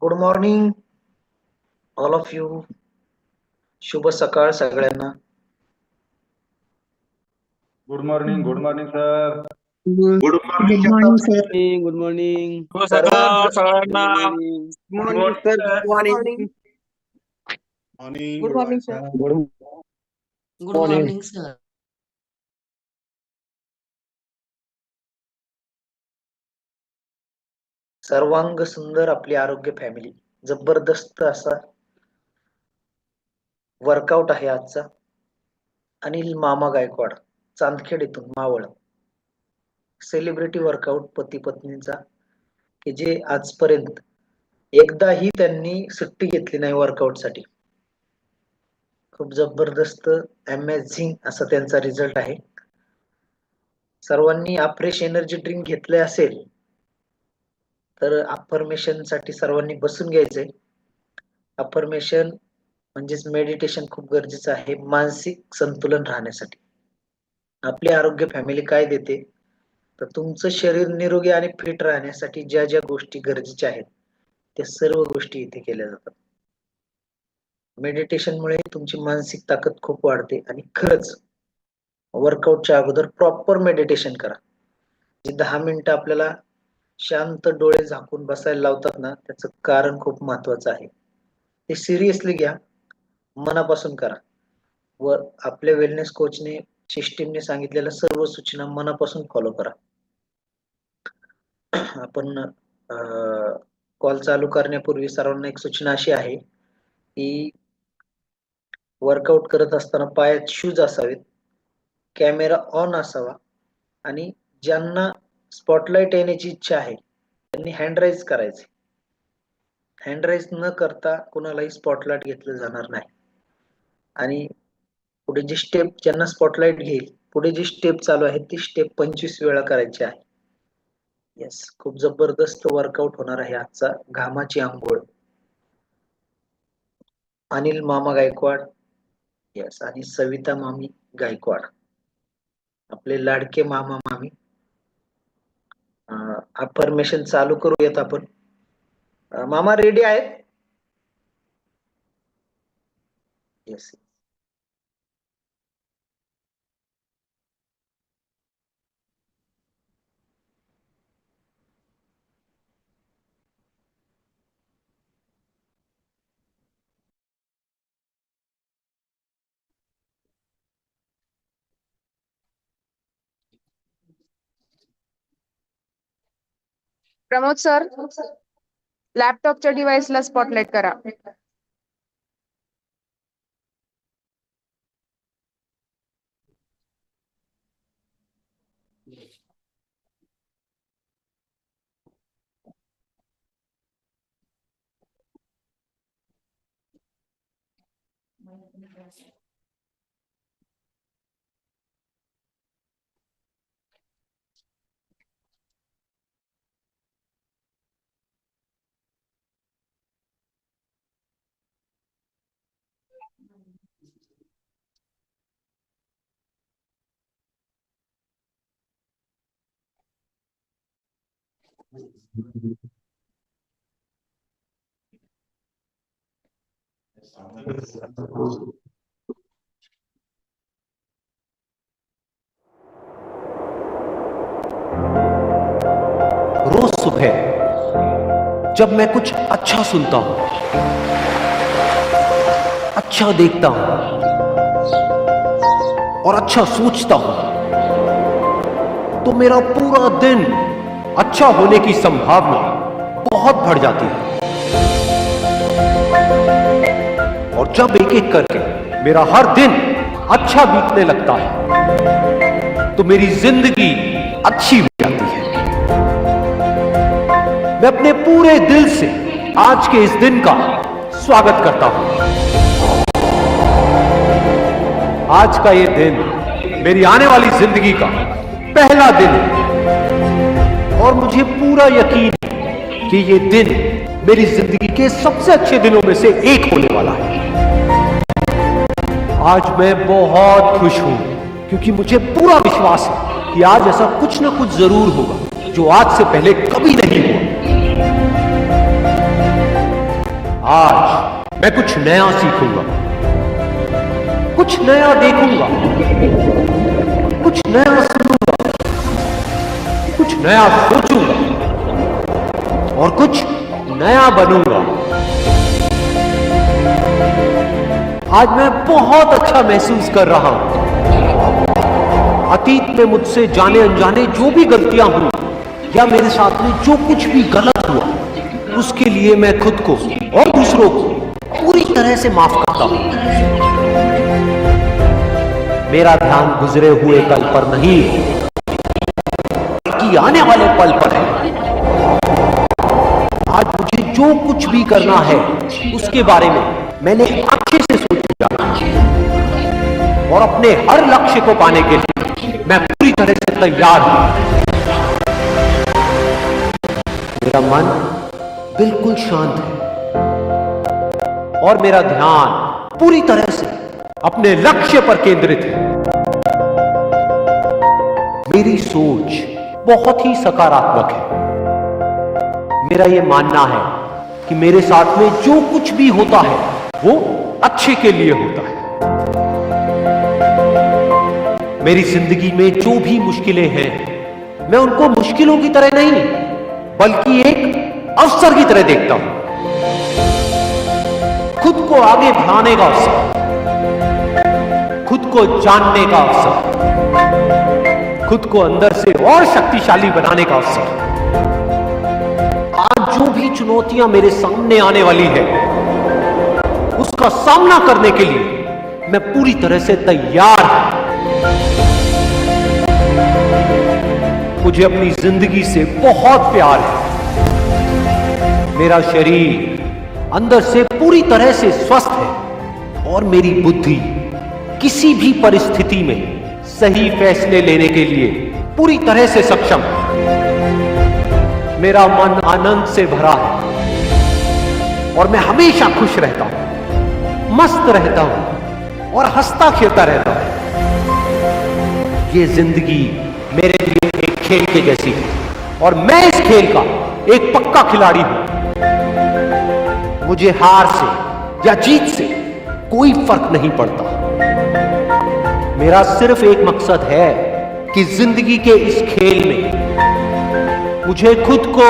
Good morning all of you. शुभ सकाळ सगळ्यांना. Good morning sir. Good good morning sir. Good morning. सर्वांग सगळ्यांना good morning sir. Good morning. Good morning sir. Good morning sir. सर्वांग सुंदर आपली आरोग्य फॅमिली. जबरदस्त असा वर्कआउट आहे आजचा. अनिल मामा गायकवाड, चांदखेड इथून मावळ. सेलिब्रिटी वर्कआउट पती पत्नीचा, की जे आजपर्यंत एकदाही त्यांनी सुट्टी घेतली नाही वर्कआउट साठी. खूप जबरदस्त अमेझिंग असा त्यांचा रिझल्ट आहे. सर्वांनी अफ्रेश एनर्जी ड्रिंक घेतले असेल तर अफर्मेशन साठी सर्वांनी बसून घ्यायचंय. अफर्मेशन म्हणजेच मेडिटेशन खूप गरजेचं आहे मानसिक संतुलन राहण्यासाठी. आपली आरोग्य फॅमिली काय देते तर तुमचं शरीर निरोगी आणि फिट राहण्यासाठी ज्या ज्या गोष्टी गरजेच्या आहेत त्या सर्व गोष्टी इथे केल्या जातात. मेडिटेशन मुळे तुमची मानसिक ताकद खूप वाढते. आणि खरंच वर्कआउटच्या अगोदर प्रॉपर मेडिटेशन करा. जे 10 मिनिटं आपल्याला शांत डोळे झाकून बसायला लावतात ना, त्याचं कारण खूप महत्वाचं आहे. ते सिरियसली घ्या, मनापासून करा व आपल्या वेलनेस कोचने सिस्टीमने सांगितलेल्या सर्व सूचना मनापासून फॉलो करा. आपण कॉल चालू करण्यापूर्वी सर्वांना एक सूचना अशी आहे की वर्कआउट करत असताना पायात शूज असावेत, कॅमेरा ऑन असावा आणि ज्यांना स्पॉटलाइट येण्याची इच्छा आहे त्यांनी हँड राईज करायचे. हँड राईज न करता कुणालाही स्पॉटलाइट घेतलं जाणार नाही. आणि पुढे जी स्टेप ज्यांना स्पॉटलाइट घेईल, पुढे जी स्टेप चालू आहे ती स्टेप 25 वेळा करायची आहे. येस, खूप जबरदस्त वर्कआउट होणार आहे आजचा. घामाची आंघोळ. अनिल मामा गायकवाड, येस, आणि सविता मामी गायकवाड, आपले लाडके मामा मामी. अफर्मेशन चालू करूयात आपण. मामा रेडी आहेत? येस. प्रमोद सर, लॅपटॉपच्या डिव्हाइसला स्पॉटलाइट करा. रोज सुबह जब मैं कुछ अच्छा सुनता हूं, अच्छा देखता हूं और अच्छा सोचता हूं तो मेरा पूरा दिन अच्छा होने की संभावना बहुत बढ़ जाती है. और जब एक एक करके मेरा हर दिन अच्छा बीतने लगता है तो मेरी जिंदगी अच्छी हो जाती है. मैं अपने पूरे दिल से आज के इस दिन का स्वागत करता हूं. आज का ये दिन मेरी आने वाली जिंदगी का पहला दिन है और मुझे पूरा यकीन है कि ये दिन मेरी जिंदगी के सबसे अच्छे दिनों में से एक होने वाला है. आज मैं बहुत खुश हूं क्योंकि मुझे पूरा विश्वास है कि आज ऐसा कुछ ना कुछ जरूर होगा जो आज से पहले कभी नहीं हुआ. आज मैं कुछ नया सीखूंगा, कुछ नया देखूंगा, कुछ नया सुनूंगा, कुछ नया सोचूंगा और कुछ नया बनूंगा। आज मैं बहुत अच्छा महसूस कर रहा हूं। अतीत में मुझसे जाने अनजाने जो भी गलतियां हुई या मेरे साथ में जो कुछ भी गलत हुआ, उसके लिए मैं खुद को और दूसरों को पूरी तरह से माफ करता हूं। मेरा ध्यान गुजरे हुए कल पर नहीं बल्कि आने वाले पल पर है। आज मुझे जो कुछ भी करना है उसके बारे में मैंने अच्छे से सोच लिया और अपने हर लक्ष्य को पाने के लिए मैं पूरी तरह से तैयार हूं। मेरा मन बिल्कुल शांत है और मेरा ध्यान पूरी तरह से अपने लक्ष्य पर केंद्रित है। मेरी सोच बहुत ही सकारात्मक है। मेरा यह मानना है कि मेरे साथ में जो कुछ भी होता है वो अच्छे के लिए होता है। मेरी जिंदगी में जो भी मुश्किलें हैं, मैं उनको मुश्किलों की तरह नहीं बल्कि एक अवसर की तरह देखता हूं। खुद को आगे बढ़ाने का अवसर, खुद को जानने का अवसर, खुद को अंदर से और शक्तिशाली बनाने का अवसर। आज जो भी चुनौतियां मेरे सामने आने वाली है, उसका सामना करने के लिए मैं पूरी तरह से तैयार हूं। मुझे अपनी जिंदगी से बहुत प्यार है। मेरा शरीर अंदर से पूरी तरह से स्वस्थ है और मेरी बुद्धि किसी भी परिस्थिति में सही फैसले लेने के लिए पूरी तरह से सक्षम है। मेरा मन आनंद से भरा है और मैं हमेशा खुश रहता हूं, मस्त रहता हूं और हंसता खेलता रहता हूं। ये जिंदगी मेरे लिए एक खेल के जैसी है और मैं इस खेल का एक पक्का खिलाड़ी हूं। मुझे हार से या जीत से कोई फर्क नहीं पड़ता। मेरा सिर्फ एक मकसद है कि जिंदगी के इस खेल में मुझे खुद को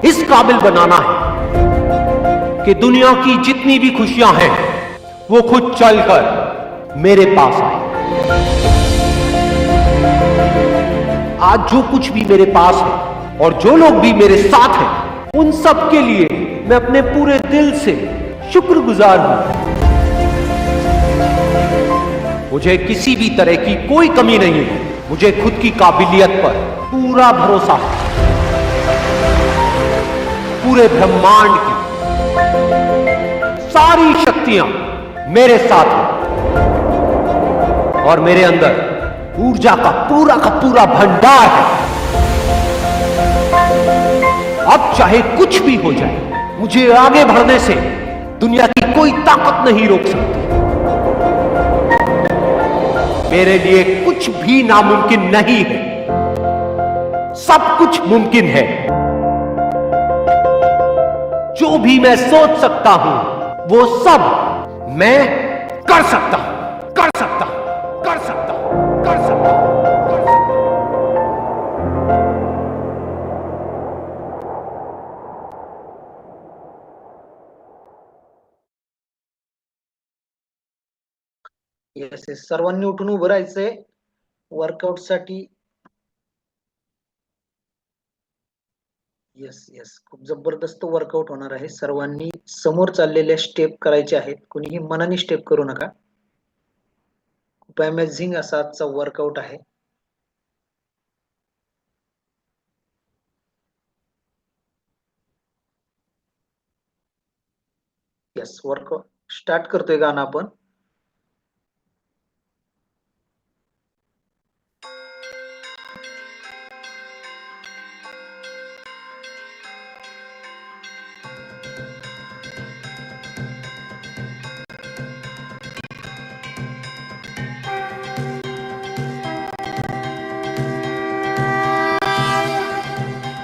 इस काबिल बनाना है कि दुनिया की जितनी भी खुशियां हैं वो खुद चलकर मेरे पास आए। आज जो कुछ भी मेरे पास है और जो लोग भी मेरे साथ हैं, उन सब के लिए मैं अपने पूरे दिल से शुक्रगुजार हूं। मुझे किसी भी तरह की कोई कमी नहीं है। मुझे खुद की काबिलियत पर पूरा भरोसा है। पूरे ब्रह्मांड की सारी शक्तियां मेरे साथ हैं और मेरे अंदर ऊर्जा का पूरा भंडार है। अब चाहे कुछ भी हो जाए, मुझे आगे बढ़ने से दुनिया की कोई ताकत नहीं रोक सकती। मेरे लिए कुछ भी नामुमकिन नहीं है, सब कुछ मुमकिन है। जो भी मैं सोच सकता हूं वो सब मैं कर सकता हूं, कर सकता हूं, कर सकता हूं, कर सकता हूं, कर सकता हूं। येस येस, सर्वांनी उठून उभं राहायचंय वर्कआउट साठी. येस येस, खूप जबरदस्त वर्कआउट होणार आहे. सर्वांनी समोर चाललेल्या स्टेप करायचे आहेत. कुणीही मनाने स्टेप करू नका. खूप अमेझिंग असा आजचा वर्कआउट आहे. येस, वर्कआउट स्टार्ट करतोय गाणं आपण.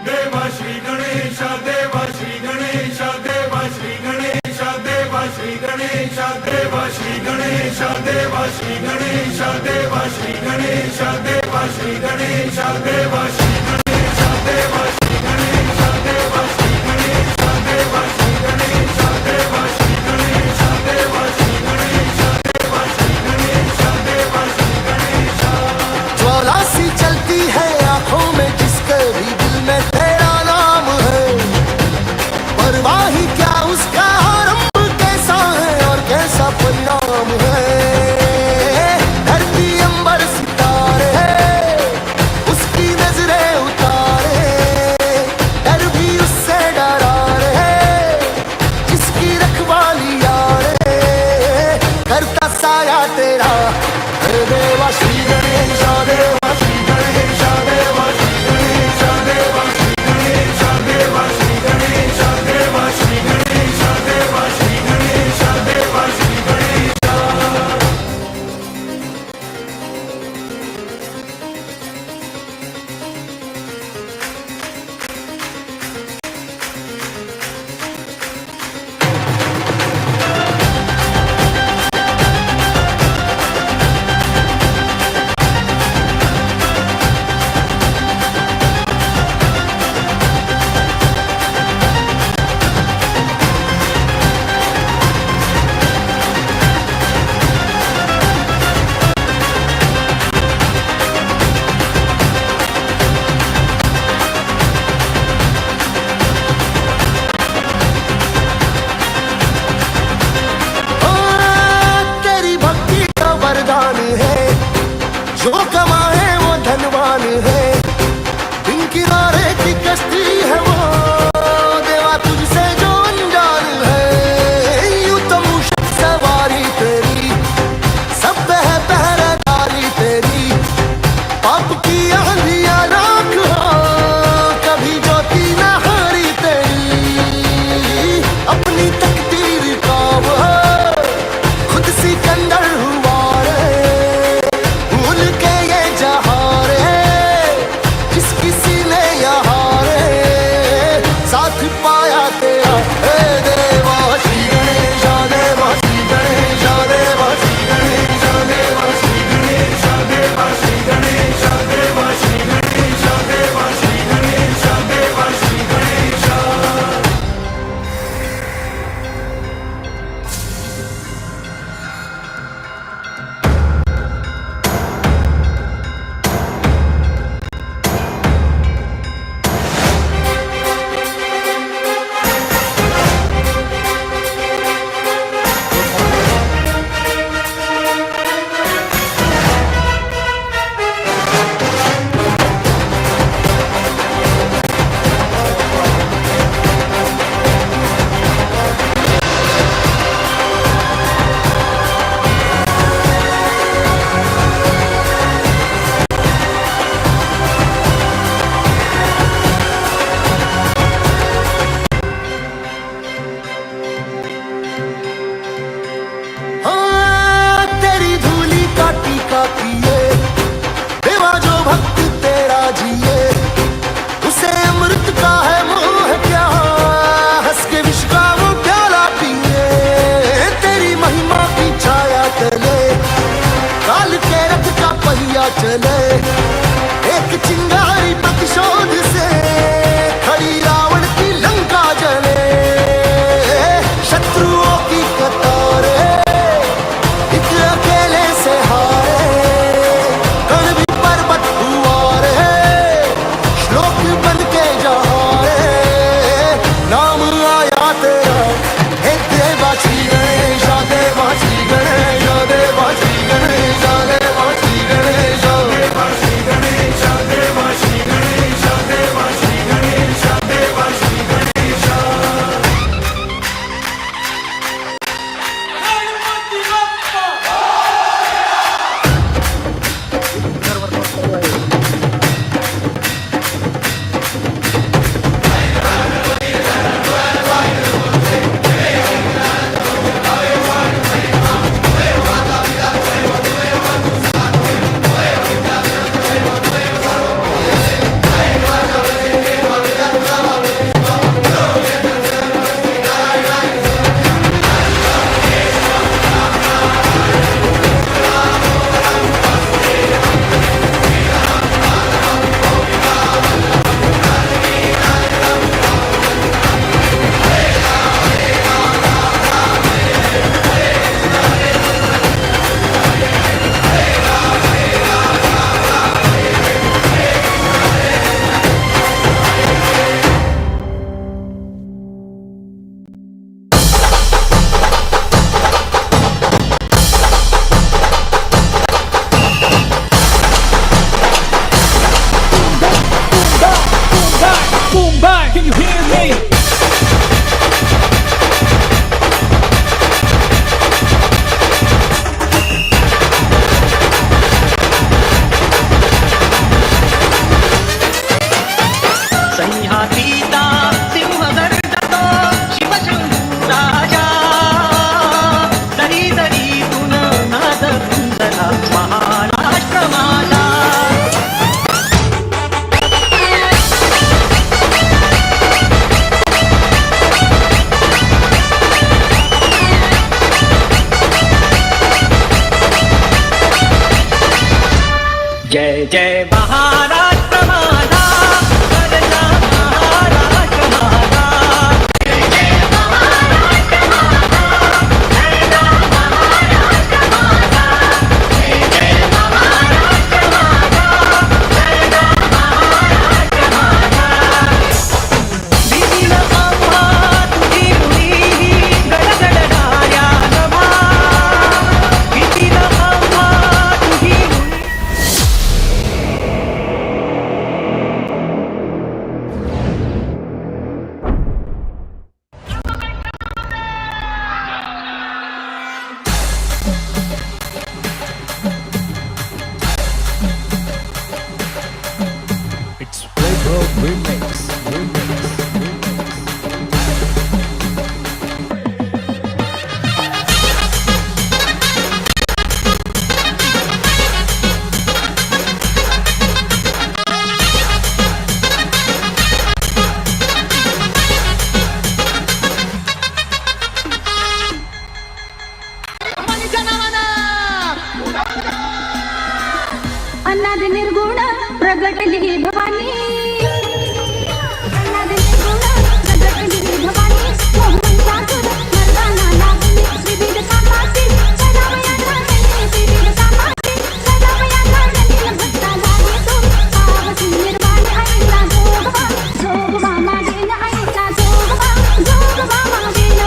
देवा श्री गणेश देवा श्री गणेश देवा श्री गणेश ज्वाला सी चलती है आंखों में जिसके भी दिल में तेरा नाम है, परवाही क्या उसका आरंभ कैसा है और कैसा परिणाम है। धरती अंबर सितारे उसकी नजरें उतारे, डर भी उससे डरा रे जिसकी रखवाली यारे, करता साया तेरा हे देवा श्री गणेश देवा श्री गणेश देवा श्री गणेश देवा श्री गणेश देवा श्री गणेश देवा श्री गणेश देवा श्री गणेश देवा श्री गणेश। तेरी भक्ति का वरदान है, जो कमाए वो धनवान है, दिन किनारे की कश्ती है वो देवा तुझसे जो अनजान है। यूं तो मूषक सवारी तेरी सब पे है पहरेदारी तेरी, पाप की आंधियां राख हो कभी ज्योति न हारी तेरी, अपनी तकदीर का वो खुद सिकंदर हुआ रे, भूल के ये जहां रे जिस किसी ने यहाँ रे जय महाराष्ट्र माझा, करजा महाराष्ट्र माझा. जय महाराष्ट्र माझा, करजा महाराष्ट्र माझा. जय महाराष्ट्र माझा, करजा महाराष्ट्र माझा. दिल आम्हा तुझी मुली गडगडणाऱ्या नभा. दिल आम्हा तुझी मुली. It's Playboy Remix. अनाद निर्गुण प्रगटली भवानी. अनाद निर्गुण प्रगटली भवानी. मोहन सासुर मर्दाना लागली. विविध कामासी सदावया लागली. विविध कामासी सदावया लागली. भक्ता झाली तू पावसी निर्वाणी. आईला जोगवा जोगवा मागेन. आईला जोगवा जोगवा मागेन.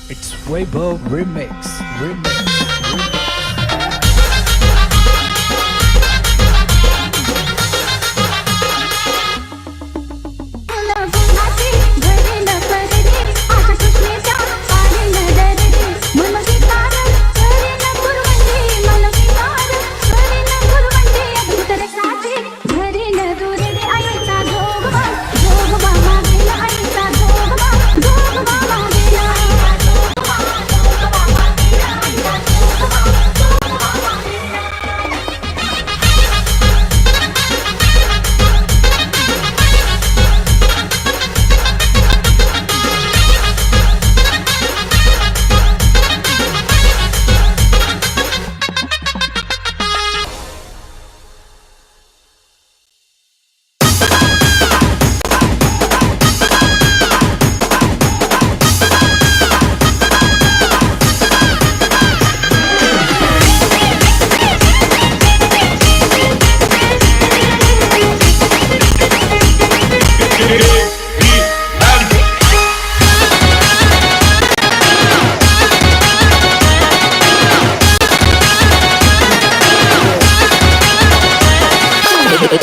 It's Playboy Remix.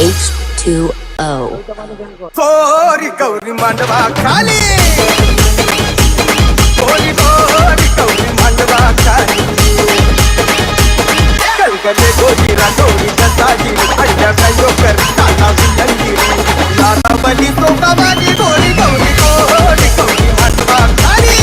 H2O. कोरी गौरी मांडवा खाली. कोरी कोरी गौरी मांडवा खाली. गलगले गोरी रांगोळी जसाजी. अड्या काय करता विलंगी. लारा बली सोका बाजी. कोरी गौरी कोरी गौरी मांडवा खाली.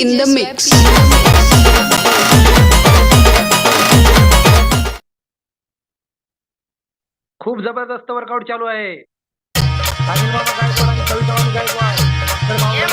in the mix. खूप जबरदस्त वर्कआउट चालू आहे. अनिल मामा गायकवाड आणि कविता मामी गायकवाड. तर मामा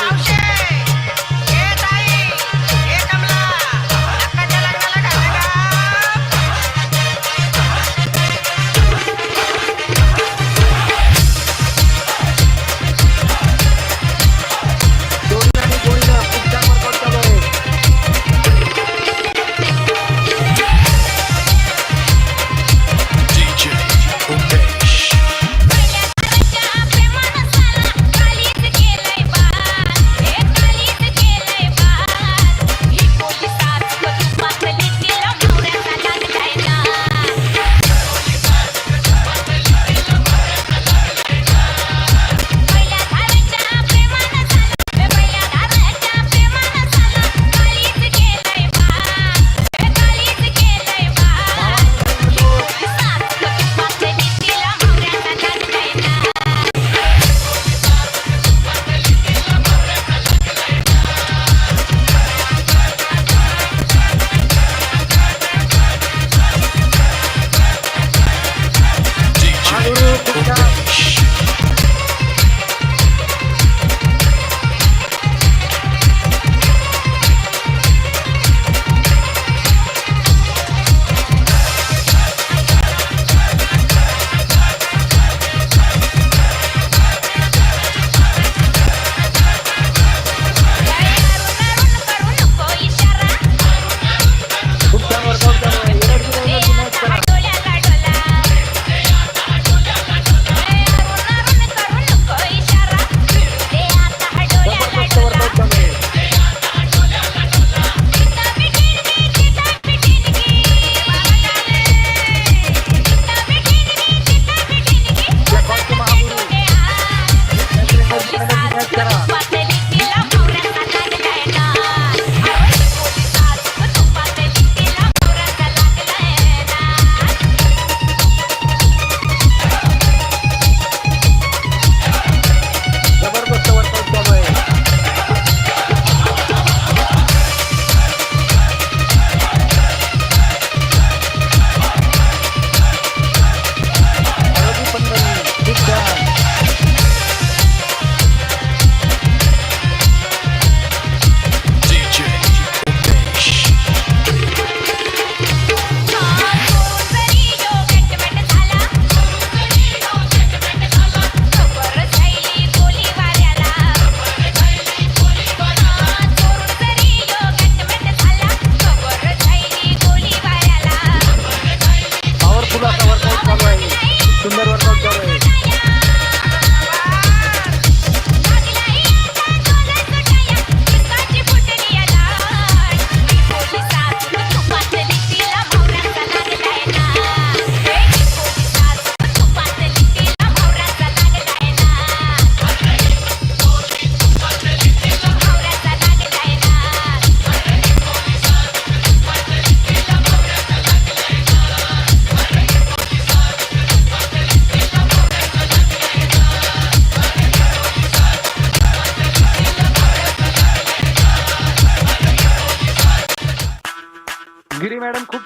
प्रेमानं साला कालीच केलंय बा.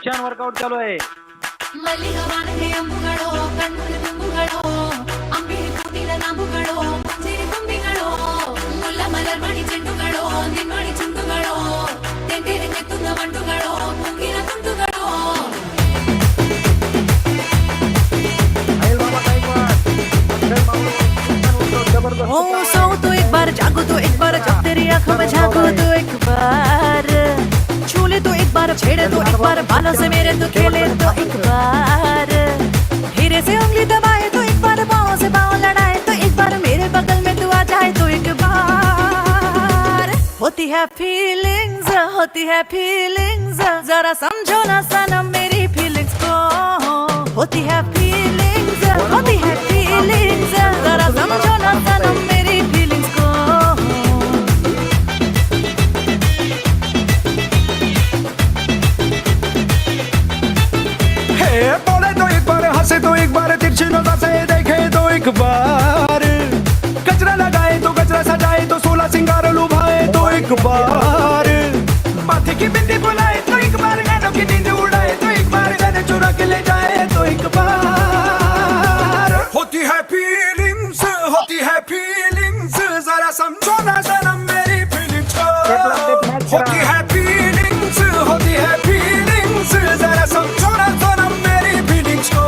खूप छान वर्कआउट चालू आहे. अनिल मामा गायकवाड, अक्षय माऊली, खूप छान workout, जबरदस्त ओ काम सो आहे. तो एक बार जागो तो एक बार जब तेरी आंखों में झांको तो एक बार छू ले तो एक बार छेड़े तो एक बार बालों से मेरे तो खेले तो एक बार धीरे से उंगली दबाए तो एक बार पाँव से पाँव लड़ाए तो एक बार मेरे बगल में तू आ जाए तो एक बार होती है फीलिंग्स जरा समझो ना सनम मेरी फीलिंग्स को होती है फीलिंग्स जरा समझो ना सनम मेरी फीलिंग्स को हे बोले तो एक बार, हंसे तो एक बार, तिरछी नजर से देखे तो एक बार, कचरा लगाए तो कचरा सजाए तो 16 सिंगार लुभाए तो एक बार, माथे की बिंदी बुलाए तो एक बार, नैनों की नींद उड़ाए तो एक बार, गले चुरा के ले जाए तो एक बार होती है फीलिंग्स जरा समझो ना सनम मेरी फीलिंग्स को होती है फीलिंग्स जरा समझो ना सनम मेरी फीलिंग्स को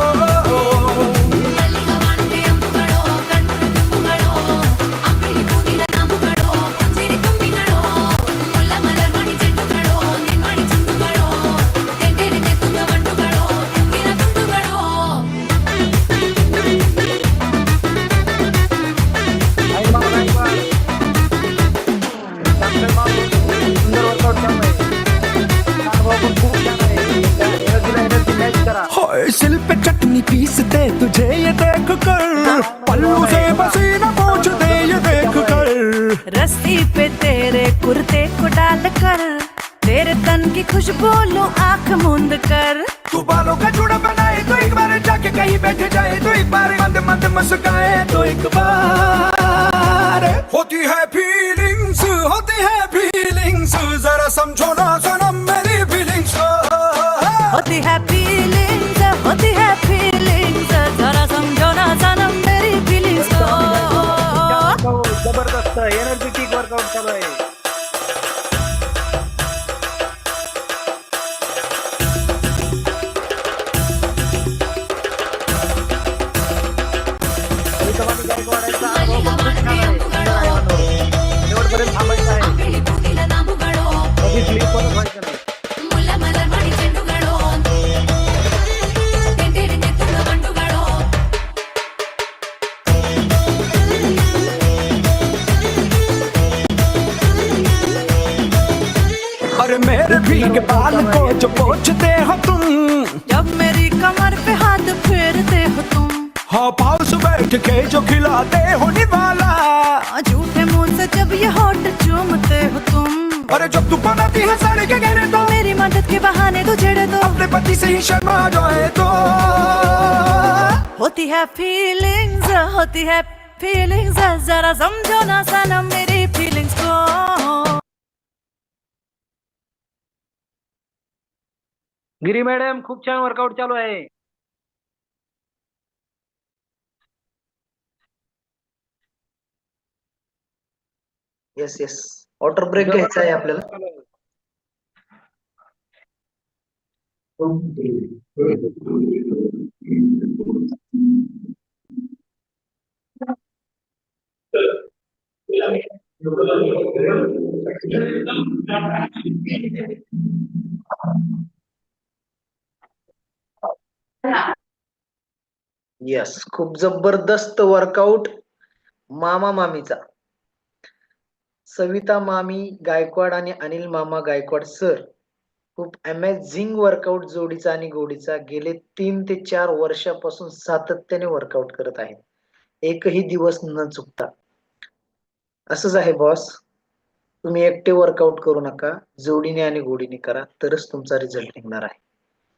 अनिल मामा गायकवाड, अक्षय माऊली, सुंदर वर्कआउट चालू आहे. अनुभव पण खूप छान आहे. एनर्जीला एनर्जी मॅच करा. हाय सिल पे चटनी पीसते तुझे ये देख कर, पल्लू से पसीना पोंछते ये देख कर, रस्सी पे तेरे कुर्ते को डाल कर तेरे तन की खुशबू लो आंख मूंद कर तू बालों का जुड़ा बनाए तो एक बार, जाके कहीं बैठ जाए तो एक बार, मंद मंद मुस्काए तो एक बार होती है फीलिंग्स जरा समझो ना सनम मेरी फीलिंग्स होती है फीलिंग्स जरा समझो ना सनम मेरी फीलिंग्स को जबरदस्त एनर्जेटिक वर्कआउट चालू आहे. कविता मामी गायकवाड यांचा अनुभव पण खूप छान आहे. सुंदर आहे अनुभव. शेवटपर्यंत थांबायचं आहे. कधी स्लिप पण व्हायचं नाही. अरे मेरे भीगे बाल को जो पोंछते हो तुम, जब मेरी कमर पे हाथ फेरते हो तुम, हाँ पास बैठ के जो खिलाते हो निवाला, झूठे मुंह से जब ये होठ चूमते हो तुम, अरे जब तू बनाती है साड़ी के घेरे तो मेरी मदद के बहाने तू छेड़े तो अपने पति से ही शर्मा जाए तो होती है फीलिंग्स जरा समझो ना सनम मेरी फीलिंग्स को गिरी मॅडम खूप छान वर्कआउट चालू आहे. येस वॉटर ब्रेक घ्यायचा आहे आपल्याला. येस खूप जबरदस्त वर्कआउट मामा मामीचा. सविता मामी गायकवाड आणि अनिल मामा गायकवाड सर खूप अमेझिंग वर्कआउट जोडीचा आणि गोडीचा गेले 3 ते 4 वर्षापासून सातत्याने वर्कआउट करत आहेत. एकही दिवस न चुकता. असंच आहे बॉस. तुम्ही एकटे वर्कआउट करू नका, जोडीने आणि गोडीने करा, तरच तुमचा रिझल्ट निघणार आहे.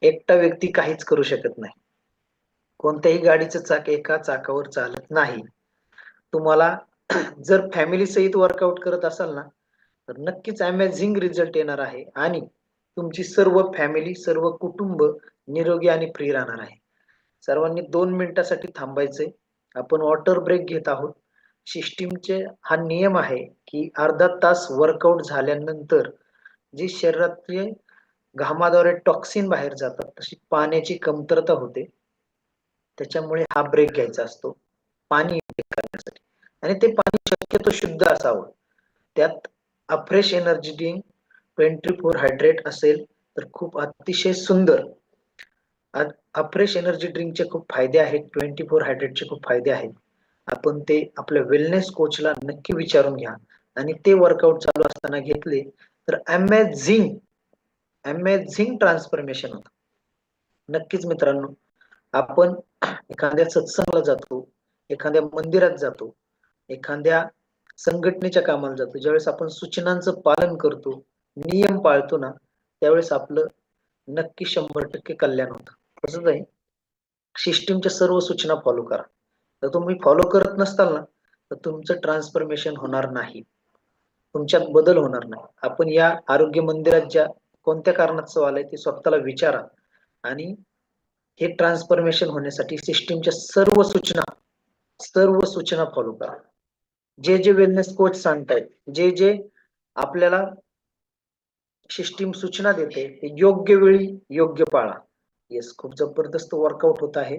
एकटा व्यक्ती काहीच करू शकत नाही. कोणत्याही गाडीचं चाक एका चाकावर चालत नाही. तुम्हाला जर फॅमिली सहित वर्कआउट करत असाल ना तर नक्कीच अमेझिंग रिझल्ट येणार आहे आणि तुमची सर्व फॅमिली, सर्व कुटुंब निरोगी आणि फ्री राहणार आहे. सर्वांनी 2 मिनिटासाठी थांबायचंय. आपण वॉटर ब्रेक घेत आहोत. सिस्टीमचे हा नियम आहे की अर्धा तास वर्कआउट झाल्यानंतर जी शरीरातले घामाद्वारे टॉक्सिन बाहेर जातात, तशी पाण्याची कमतरता होते. त्याच्यामुळे हा ब्रेक घ्यायचा असतो पाणी intake करण्यासाठी, आणि ते पाणी शक्यतो शुद्ध असावं. त्यात अफ्रेश एनर्जी ड्रिंक 24 हायड्रेट असेल तर खूप अतिशय सुंदर. अफ्रेश एनर्जी ड्रिंकचे खूप फायदे आहेत, 24 हायड्रेटचे खूप फायदे आहेत. आपण ते आपल्या वेलनेस कोचला नक्की विचारून घ्या, आणि ते वर्कआउट चालू असताना घेतले तर अमेझिंग ट्रान्सफॉर्मेशन होतं. नक्कीच मित्रांनो, आपण एखाद्या सत्संगाला जातो, एखाद्या मंदिरात जातो, एखाद्या संघटनेच्या कामाला जातो, ज्यावेळेस आपण सूचनांचं पालन करतो, नियम पाळतो ना, त्यावेळेस आपलं नक्की 100% कल्याण होतं. तसंच आहे, सिस्टीमच्या सर्व सूचना फॉलो करा. जर तुम्ही फॉलो करत नसताल ना, तर तुमचं ट्रान्सफॉर्मेशन होणार नाही, तुमच्यात बदल होणार नाही. आपण या आरोग्य मंदिरात ज्या कोणत्या कारणास्तव आलाय ते स्वतःला विचारा, आणि हे ट्रान्सफॉर्मेशन होण्यासाठी सिस्टीमच्या सर्व सूचना फॉलो करा. जे जे वेलनेस कोच सांगतायत, जे जे आपल्याला सिस्टीम सूचना देते, ते योग्य वेळी योग्य पाळा. येस, खूप जबरदस्त वर्कआउट होत आहे.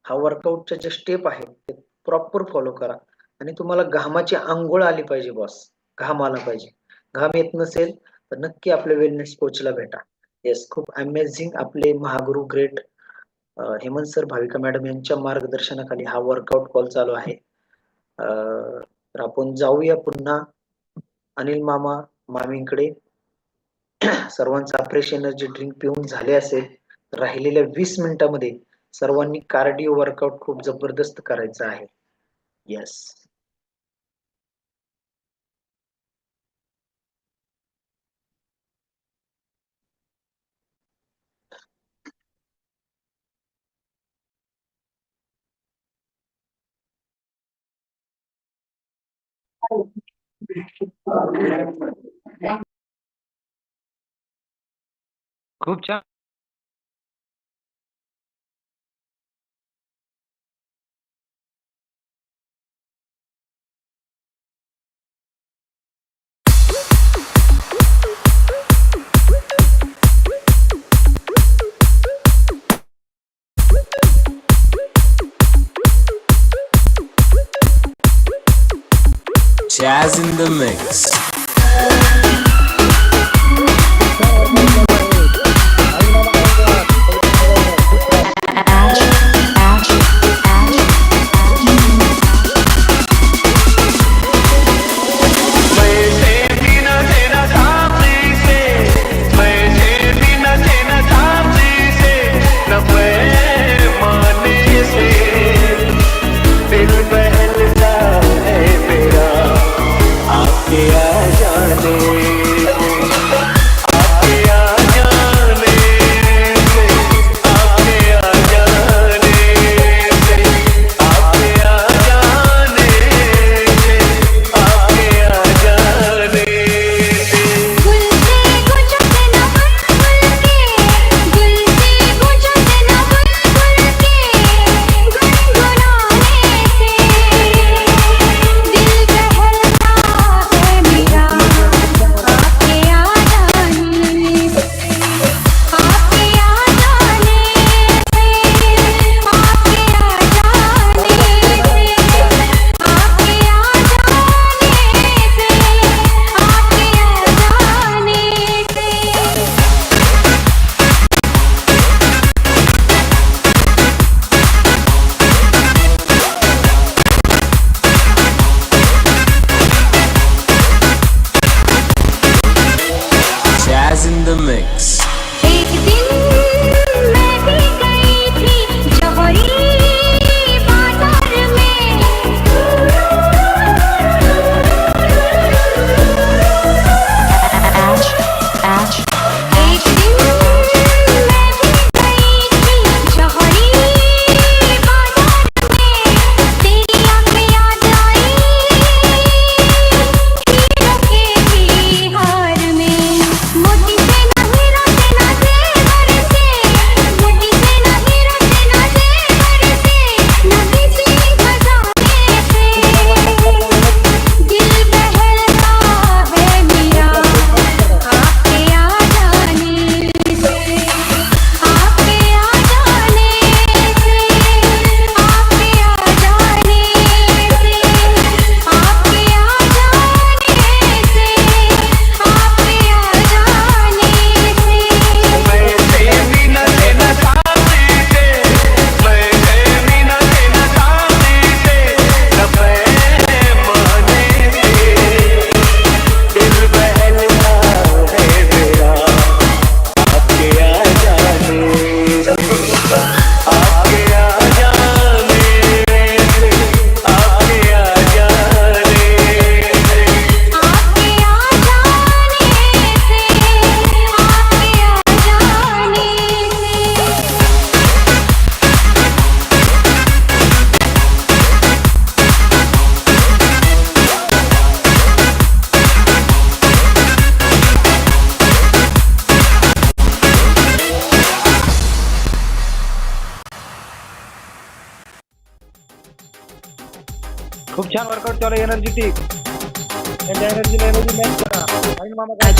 हा वर्कआउटच्या जे स्टेप आहेत ते प्रॉपर फॉलो करा, आणि तुम्हाला घामाची आंघोळ आली पाहिजे बॉस. घाम आला पाहिजे. घाम येत नसेल तर नक्की आपल्या वेलनेस कोचला भेटा. येस, खूप अमेझिंग आपले महागुरु great Hemant sir, Bhavika madam यांच्या मार्गदर्शनाखाली हा वर्कआउट कॉल चालू आहे. तर आपण जाऊया पुन्हा अनिल मामा मामींकडे. सर्वांचा फ्रेश एनर्जी ड्रिंक पिऊन झाले असेल तर राहिलेल्या 20 मिनिटांमध्ये सर्वांनी कार्डिओ वर्कआउट खूप जबरदस्त करायचा आहे. येस, खूप छान. Jazz in the mix. खूप छान वर्कआउट चालू आहे एनर्जेटिक. त्यांच्या एनर्जीला एनर्जी मॅच करा. साईन मामा काय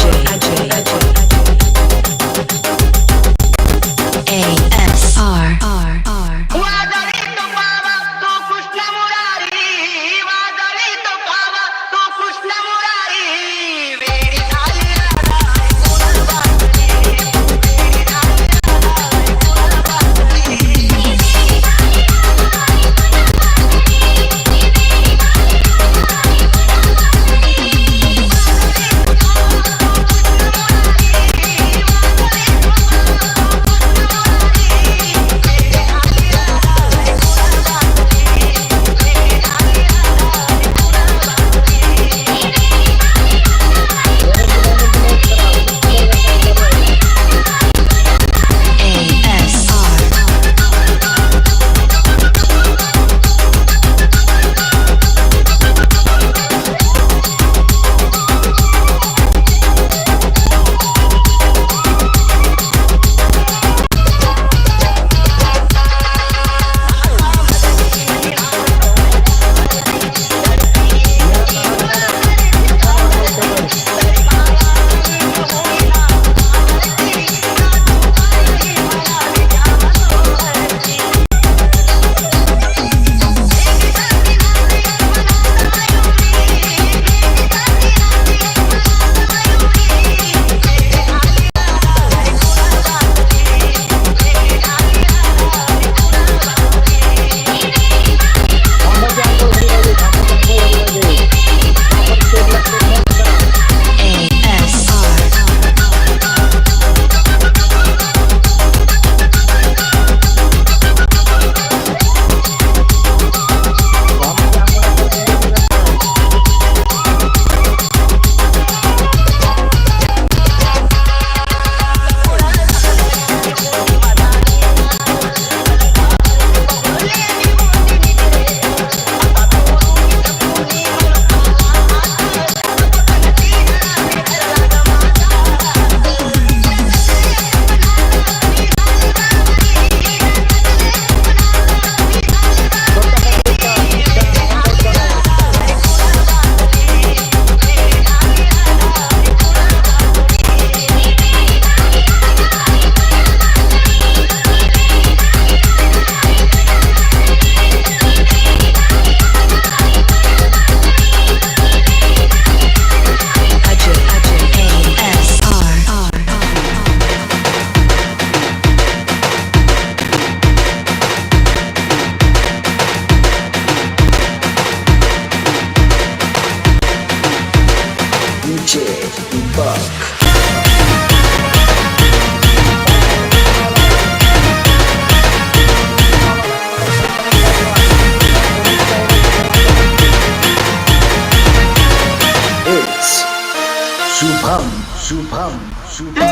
शुभम शुभम शुभम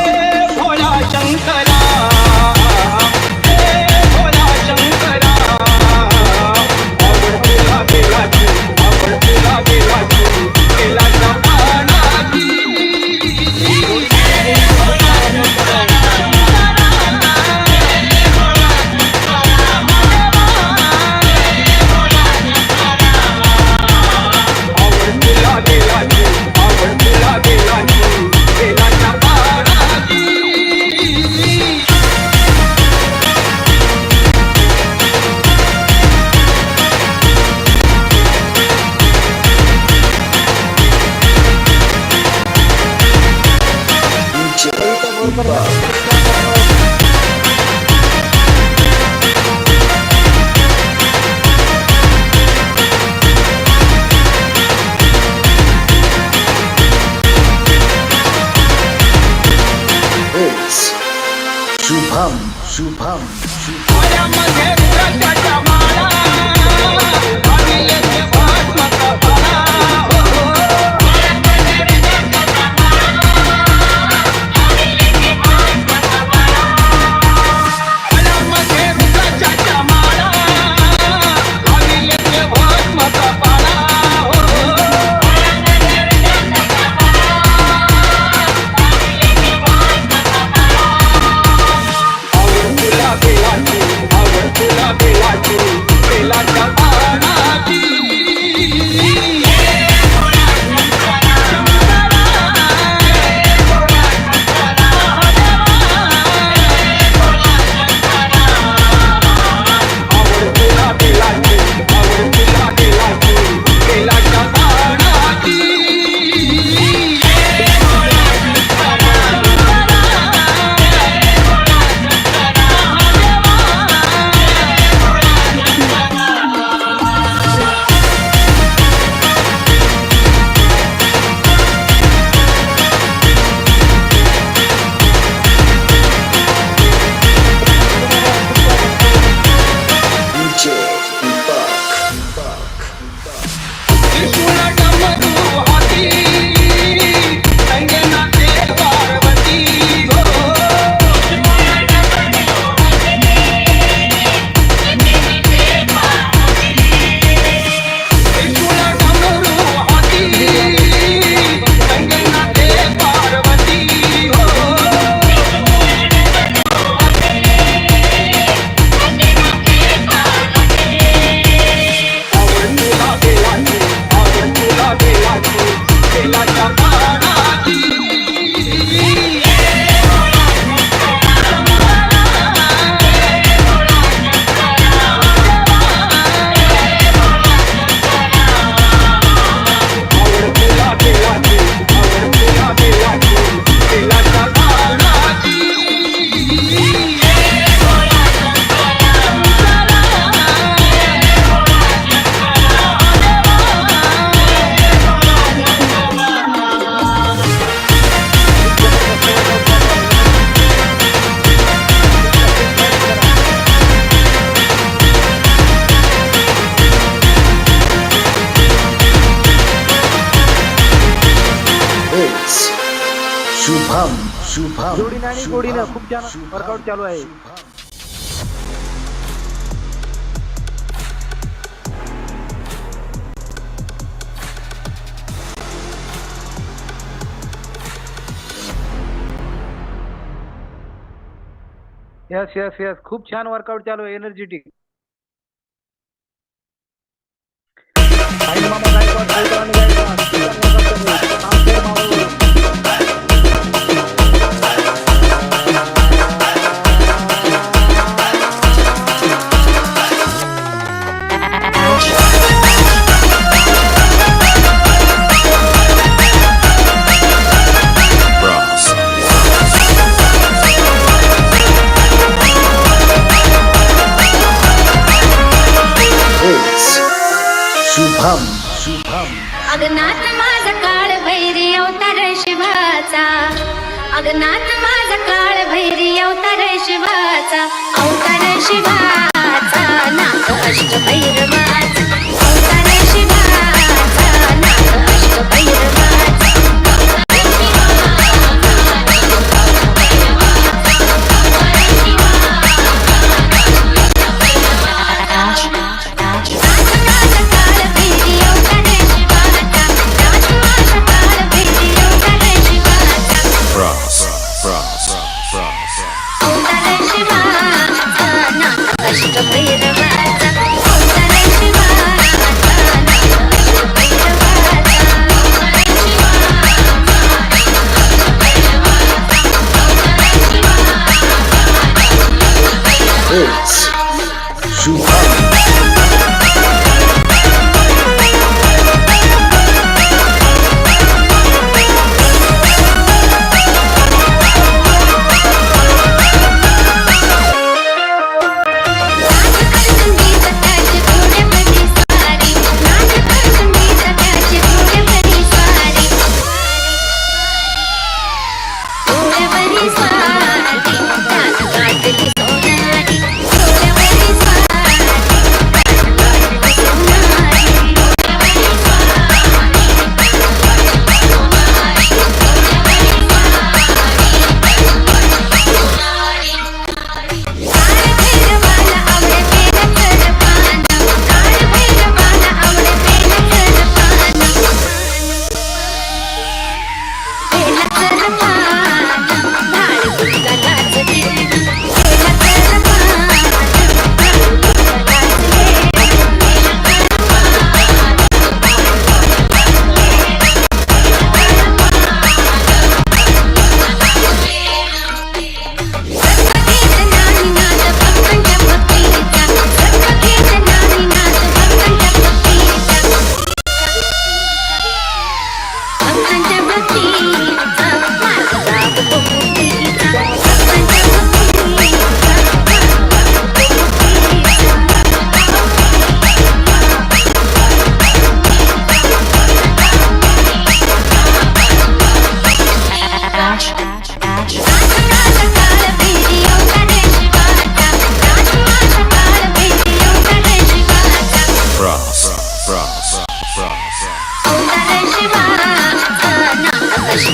भोला शंकरा भोला शंकरा आवडला गेला आवडला गेला गेला जमानाची आवडला गेला आवडला गेला गेला जमानाची शुभम शुभम आवडला गेला शुभम शुभम जोडीने आणि गोडीनं खूप छान वर्कआउट चालू आहे. यस यस यस खूप छान वर्कआउट चालू आहे. एनर्जेटिक. मामा गायकवाड, आणि शुभम शुभम अगनाथ माझा काळ भैरी अवतार शिवाचा, अगनाथ माझा काळ भैरी अवतार शिवाचा, अवतार शिवाचा नाथ अष्ट भैरवाचा, अवतार शिवाचा नाथ अष्ट भैरवाचा.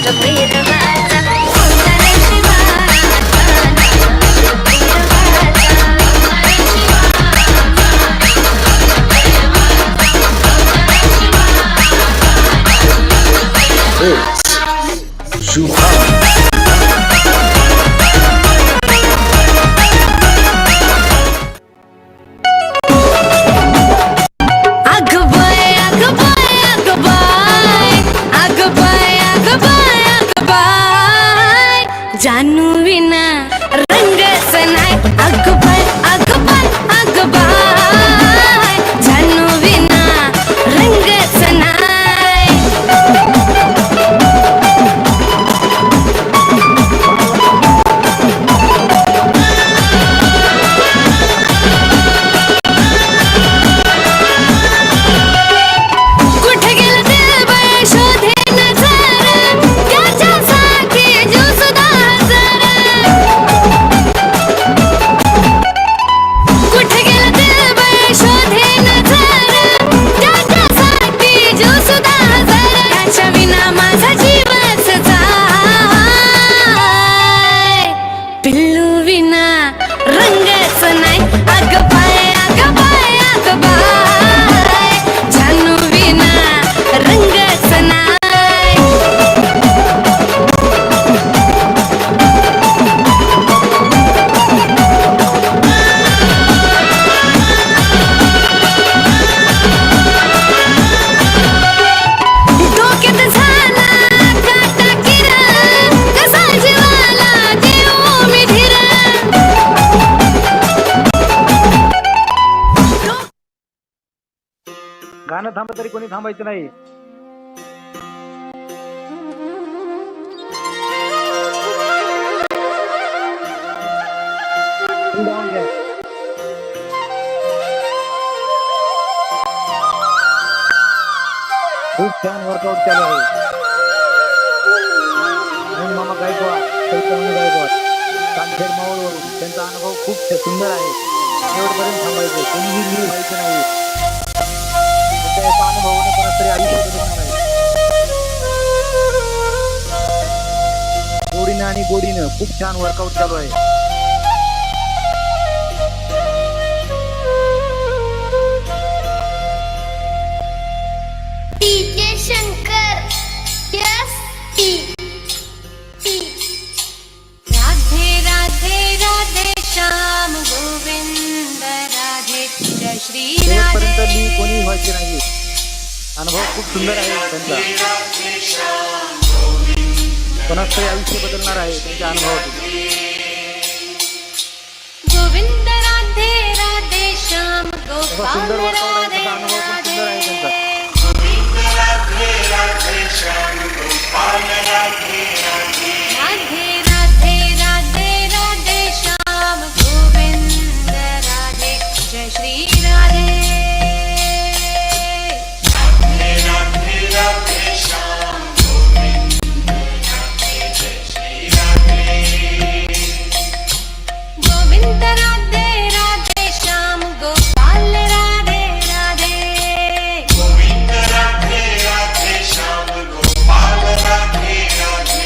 Goodbye. गाणं थांबलं तरी कोणी थांबायचं नाही. Cool down घ्या. खूप छान वर्कआउट चालू आहे. आणि मामा गायकवाड, चैतन्य गायकवाड, कांखेड मावळवरून त्यांचा अनुभव खूप सुंदर आहे. शेवटपर्यंत थांबायचं, कोणीही नीर व्हायचं नाही. त्याचा एका अनुभवाने परत तरी आयुष्य बदलणार आहे. गोडीनं आणि गोडीनं खूप छान वर्कआउट चालू आहे. डीजे शंकर यस टी राधे राधे राधे श्याम गोविंद राधे जय श्री शेवटपर्यंत राधे. मी कोणी व्हायचे नाही. अनुभव खूप सुंदर आहे त्यांचा. कोणाच तरी आयुष्य बदलणार आहे त्यांच्या अनुभवातून. गोविंद राधे राधे श्याम गोपाल सुंदर वर्कआउट आहे राधे त्याचा अनुभव पण सुंदर आहे राधे. त्यांचा. राधे राधे राधे राधे श्याम गोविंद राधे जय श्री राधे. गोविंद राधे राधे श्याम गोपाल राधे राधे. गोविंद राधे राधे श्याम गोपाल राधे राधे.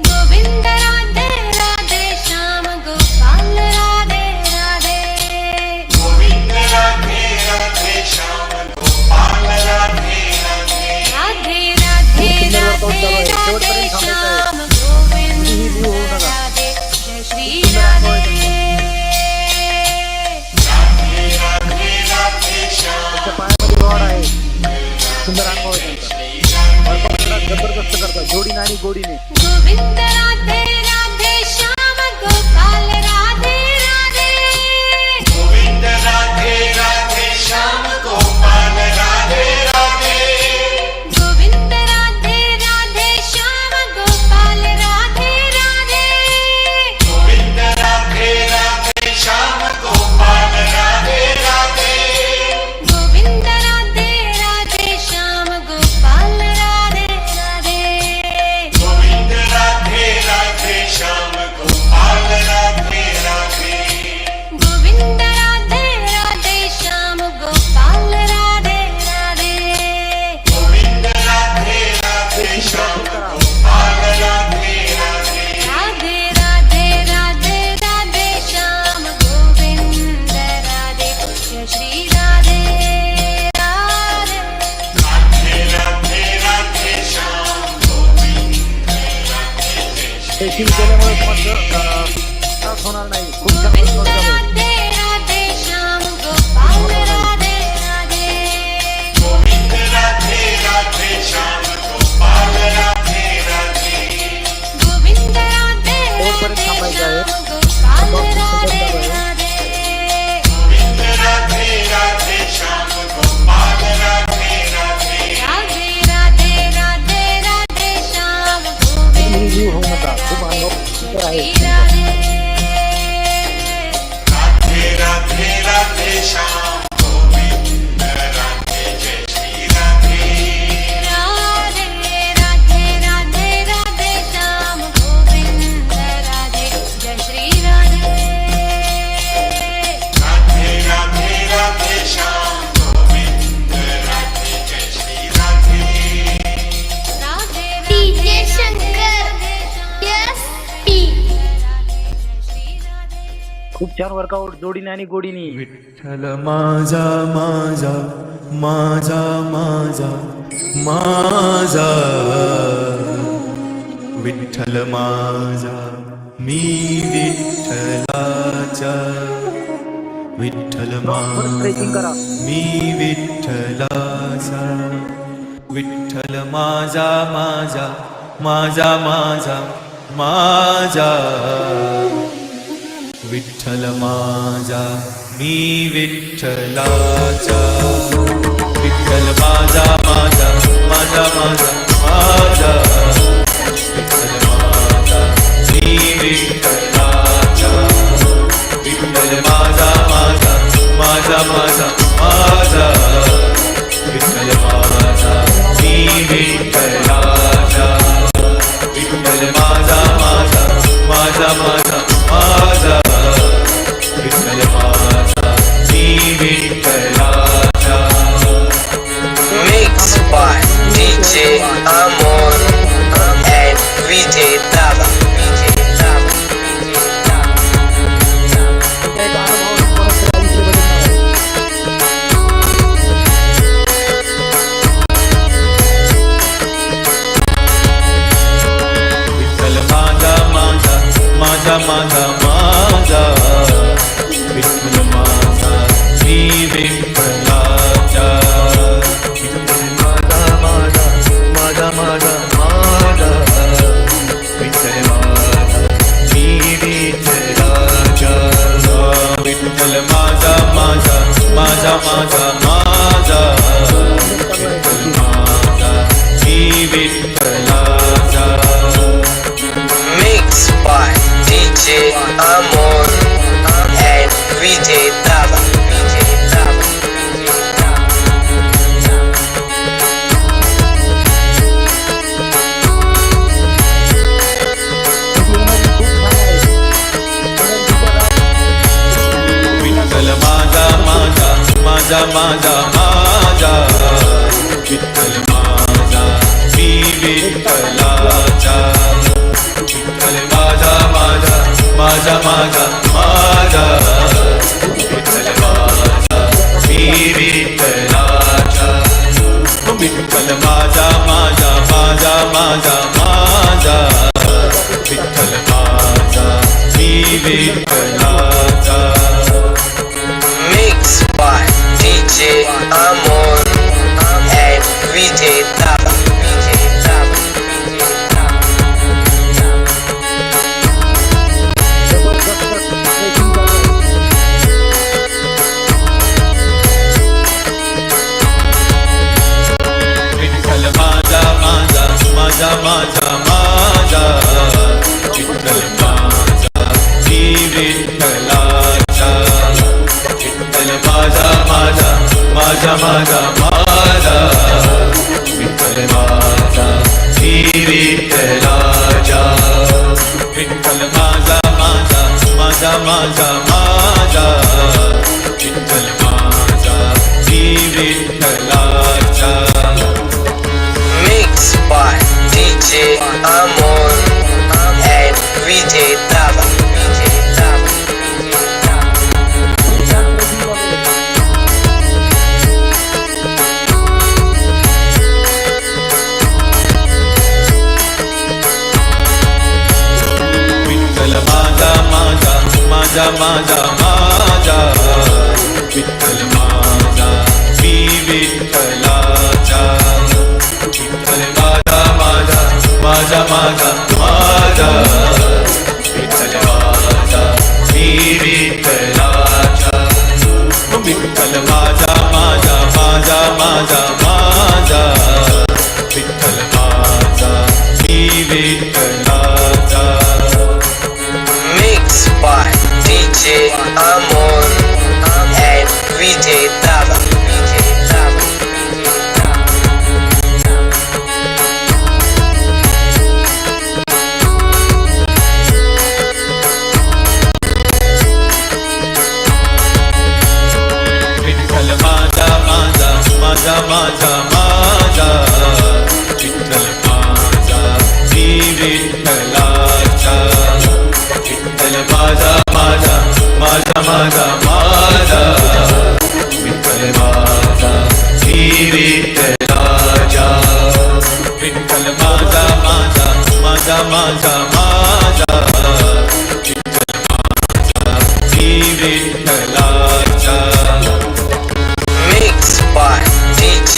गोविंद राधे राधे श्याम गोपाल राधे राधे. गोविंद राधे राधे श्याम गोपाल राधे राधे. राधे राधे राधे राधे श्याम गोविंद राधे जय श्री राधे. त्याच्या पायामध्ये गॉड आहे. सुंदर अनुभव आहे त्यांचा. वर्कआउट जबरदस्त करतात जोडीने आणि गोडीने. गोविंद राधे राधे श्याम गोपाल राधे राधे. गोविंद राधे राधे श्याम गोपाल राधे राधे. गोविंद राधे राधे श्याम गोपाल राधे राधे. गोविंद राधे राधे श्याम गोपाल राधे राधे. गोविंद राधे राधे श्याम गोपाल राधे राधे. गोविंद राधे राधे श्याम गोपाल राधे राधे. गोविंद राधे राधे श्याम गोपाल राधे राधे. गोविंद राधे राधे श्याम गोपाल राधे राधे. राधे राधे राधे राधे श्याम गोविंद राधे जय श्री राधे राधे. राधे राधे राधे श्याम गोविंद राधे जय श्री. टेस्टिंग केल्यामुळे मात्र त्रास होणार नाही. खूप छान गोविंद वर्कआउट चालू आहे. राधे राधे श्याम गोपाल राधे राधे. गोविंद राधे राधे श्याम गोपाल राधे राधे. गोविंद राधे शेवटपर्यंत राधे थांबायचं आहे. श्याम गोपाल राधे राधे. गोविंद राधे राधे श्याम गोपाल राधे राधे. राधे राधे राधे राधे श्याम तुम्ही गोविंद जीव होऊ नका. खूप अनुभव सुंदर आहे. श्री राधे. राधे राधे राधे श्याम गोविंद राधे जय श्री राधे. राधे राधे राधे राधे श्याम गोविंद राधे जय श्री राधे. राधे राधे राधे श्याम गोविंद राधे जय श्री राधे. राधे डीजे शंकर यस टी. खूप छान वर्कआउट जोडीने आणि गोडीने. विठ्ठल माझा माझा माझा माझा माझा विठ्ठल माझा मी विठ्ठलाचा विठ्ठल स्ट्रेचिंग माझा करा. मी विठ्ठलाचा विठ्ठल माझा माझा माझा माझा माझा विठ्ठल माझा मी विठ्ठलाचा विठ्ठल माझा माझा माझा माझा माझा विठ्ठल माझा श्री विठ्ठलाचा विठ्ठल माझा माझा माझा माझा माझा विठ्ठल माझा श्री विठ्ठलाचा विठ्ठल माझा माझा माझा माझा माझा विठ्ठल माझा Shri विठ्ठलाचा Mixed by DJ Amor and VJ Dava. Vitthal माझा माझा माझा माझा माझा विठ्ठल माझा श्री विठ्ठलाचा विठ्ठल माझा माझा माझा माझा माझा विठ्ठल माझा श्री विठ्ठलाचा विठ्ठल माझा माझा माझा माझा माझा विठ्ठल माझा Shri विठ्ठलाचा Mixed by DJ Amor and VJ Dava. Vitthal माझा माझा माझा माझा माझा विठ्ठल माझा श्री विठ्ठलाचा विठ्ठल माझा माझा माझा माझा माझा विठ्ठल माझा श्री विठ्ठलाचा विठ्ठल माझा माझा माझा माझा माझा विठ्ठल माझा Shri विठ्ठलाचा Mixed by DJ Amor and VJ Dava. Vitthal माझा माझा माझा माझा माझा विठ्ठल माझा श्री विठ्ठलाचा विठ्ठल माझा माझा माझा माझा माझा विठ्ठल माझा श्री विठ्ठलाचा विठ्ठल माझा माझा माझा माझा माझा विठ्ठल माझा Shri विठ्ठलाचा Mixed by DJ Amor and VJ Dava. Vitthal माझा माझा माझा माझा माझा विठ्ठल माझा श्री विठ्ठलाचा विठ्ठल माझा माझा माझा माझा माझा विठ्ठल माझा श्री विठ्ठलाचा विठ्ठल माझा माझा माझा माझा माझा विठ्ठल माझा Shri विठ्ठलाचा Mixed by DJ Amor and VJ Dava. Vitthal माझा माझा माझा माझा माझा विठ्ठल माझा श्री विठ्ठलाचा विठ्ठल माझा माझा माझा माझा माझा विठ्ठल माझा श्री विठ्ठलाचा विठ्ठल माझा माझा माझा माझा माझा विठ्ठल माझा Shri विठ्ठलाचा Mixed by DJ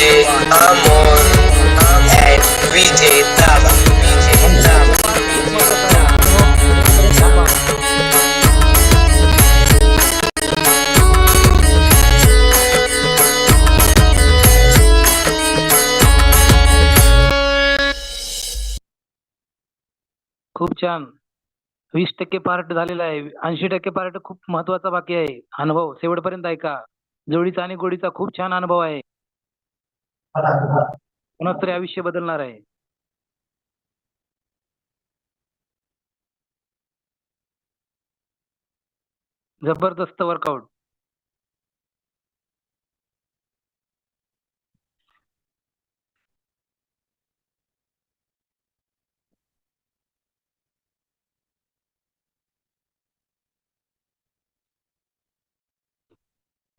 Amor and VJ Dava. खूप छान. 20% पार्ट झालेला आहे. 80% पार्ट खूप महत्वाचा बाकी आहे. अनुभव शेवटपर्यंत ऐका. जोडीचा आणि गोडीचा खूप छान अनुभव आहे. कोणाचं तरी आयुष्य बदलणार आहे. जबरदस्त workout.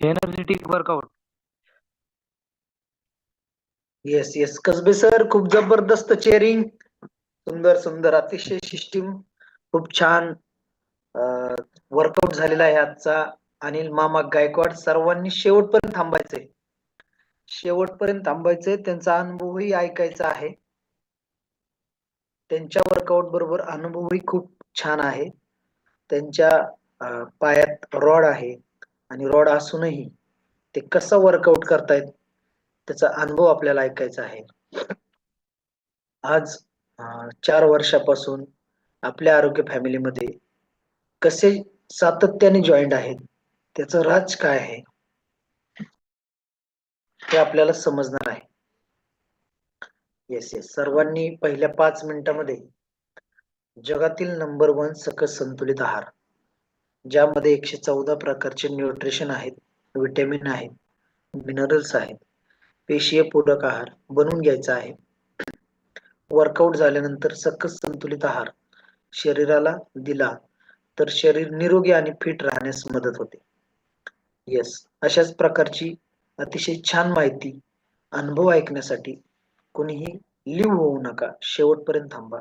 Energetic workout. Yes yes Kasbe sir, खूप जबरदस्त चेअरिंग. सुंदर सुंदर, अतिशय सिस्टीम, खूप छान वर्कआउट झालेला आहे आजचा. अनिल मामा गायकवाड, सर्वांनी शेवटपर्यंत थांबायचंय. शेवटपर्यंत थांबायचंय, त्यांचा अनुभवही ऐकायचा आहे. त्यांच्या वर्कआउट बरोबर अनुभवही खूप छान आहे. त्यांच्या पायात रॉड आहे आणि रॉड असूनही ते कसं वर्कआउट करतायत त्याचा अनुभव आपल्याला ऐकायचा आहे. आज 4 वर्षापासून आपल्या आरोग्य फॅमिलीमध्ये कसे सातत्याने जॉईंट आहेत, त्याचं राज काय आहे ते आपल्याला समजणार आहे. येस येस, सर्वांनी पहिल्या 5 मिनिटांमध्ये जगातील नंबर 1 सकस संतुलित आहार, ज्यामध्ये 114 प्रकारचे न्यूट्रिशन आहेत, विटॅमिन आहेत, मिनरल्स आहेत, पेशीय पूरक आहार बनवून घ्यायचा आहे. वर्कआउट झाल्यानंतर सकस संतुलित आहार शरीराला दिला तर शरीर निरोगी आणि फिट राहण्यास मदत होते. येस, अशाच प्रकारची अतिशय छान माहिती, अनुभव ऐकण्यासाठी कोणीही लिव्ह होऊ नका, शेवटपर्यंत थांबा.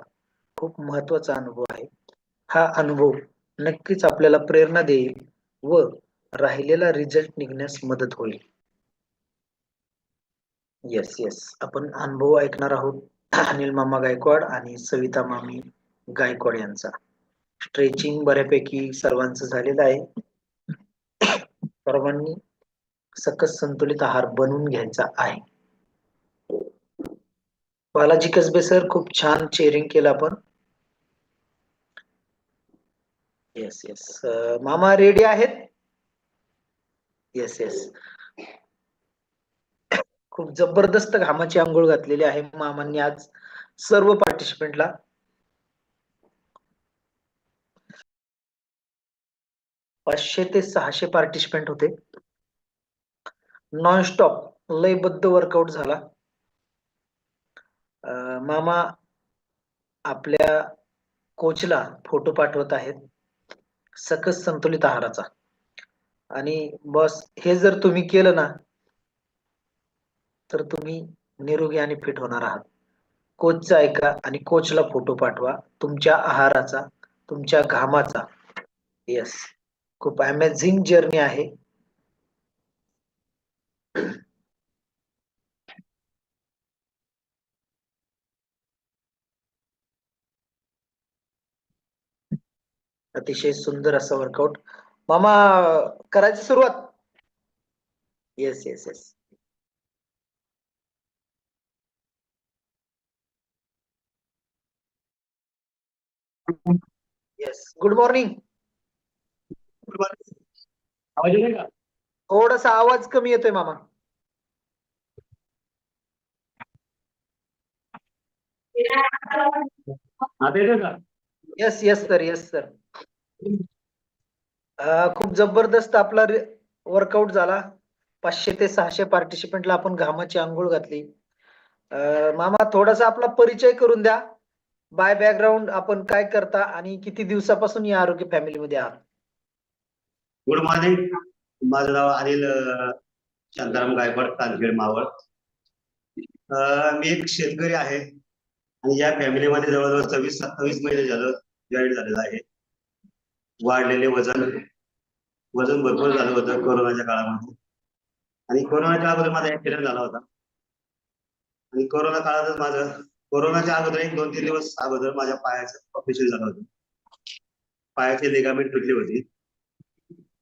खूप महत्वाचा अनुभव आहे. हा अनुभव नक्कीच आपल्याला प्रेरणा देईल व राहिलेला रिझल्ट निघण्यास मदत होईल. येस येस, आपण अनुभव ऐकणार आहोत अनिल मामा गायकवाड आणि सविता मामी गायकवाड यांचा. स्ट्रेचिंग बऱ्यापैकी सर्वांचं झालेलं आहे. सर्वांनी सकस संतुलित आहार बनवून घ्यायचा आहे. बालाजी कसबे सर, खूप छान चेअरिंग केलं आपण. येस येस, मामा रेडी आहेत? येस येस, खूप जबरदस्त घामाची आंघोळ घातलेली आहे मामांनी आज सर्व पार्टिसिपेंटला. पाचशे ते 600 पार्टिसिपेंट होते. नॉन स्टॉप लयबद्ध वर्कआउट झाला. मामा आपल्या कोचला फोटो पाठवत आहेत सकस संतुलित आहाराचा. आणि बस हे जर तुम्ही केलं ना तर तुम्ही निरोगी आणि फिट होणार आहात. कोचचा ऐका आणि कोचला फोटो पाठवा तुमच्या आहाराचा, तुमच्या घामाचा. येस, खूप अमेझिंग जर्नी आहे. अतिशय सुंदर असं वर्कआउट. मामा करायची सुरुवात. Yes yes yes, yes, good morning. आवाज येतोय का? थोडासा आवाज कमी येतोय मामा. आता येतोय का? Yes yes sir, yes sir. खूप जबरदस्त आपला वर्कआउट झाला. 500 ते 600 पार्टिसिपेंटला आपण घामाची आंघोळ घातली. मामा थोडासा आपला परिचय करून द्या. बाय बॅकग्राऊंड आपण काय करता आणि किती दिवसापासून या आरोग्य फॅमिलीमध्ये आहात? गुड मॉर्निंग, माझं नाव अनिल शांताराम गायकवाड, तानखेड मावळ. मी एक शेतकरी आहे आणि या फॅमिलीमध्ये जवळजवळ 26-27 महिने झालं जॉईन झालेलं आहे. वाढलेले वजन भरपूर झालं होतं कोरोनाच्या काळामध्ये. आणि कोरोनाच्या अगोदर माझा ऍक्सिडेंट झाला होता. आणि कोरोनाच्या अगोदर 1-2-3 दिवस अगोदर माझ्या पायाचं ऑपरेशन झालं होतं. पायाची लिगामेंट तुटली होती.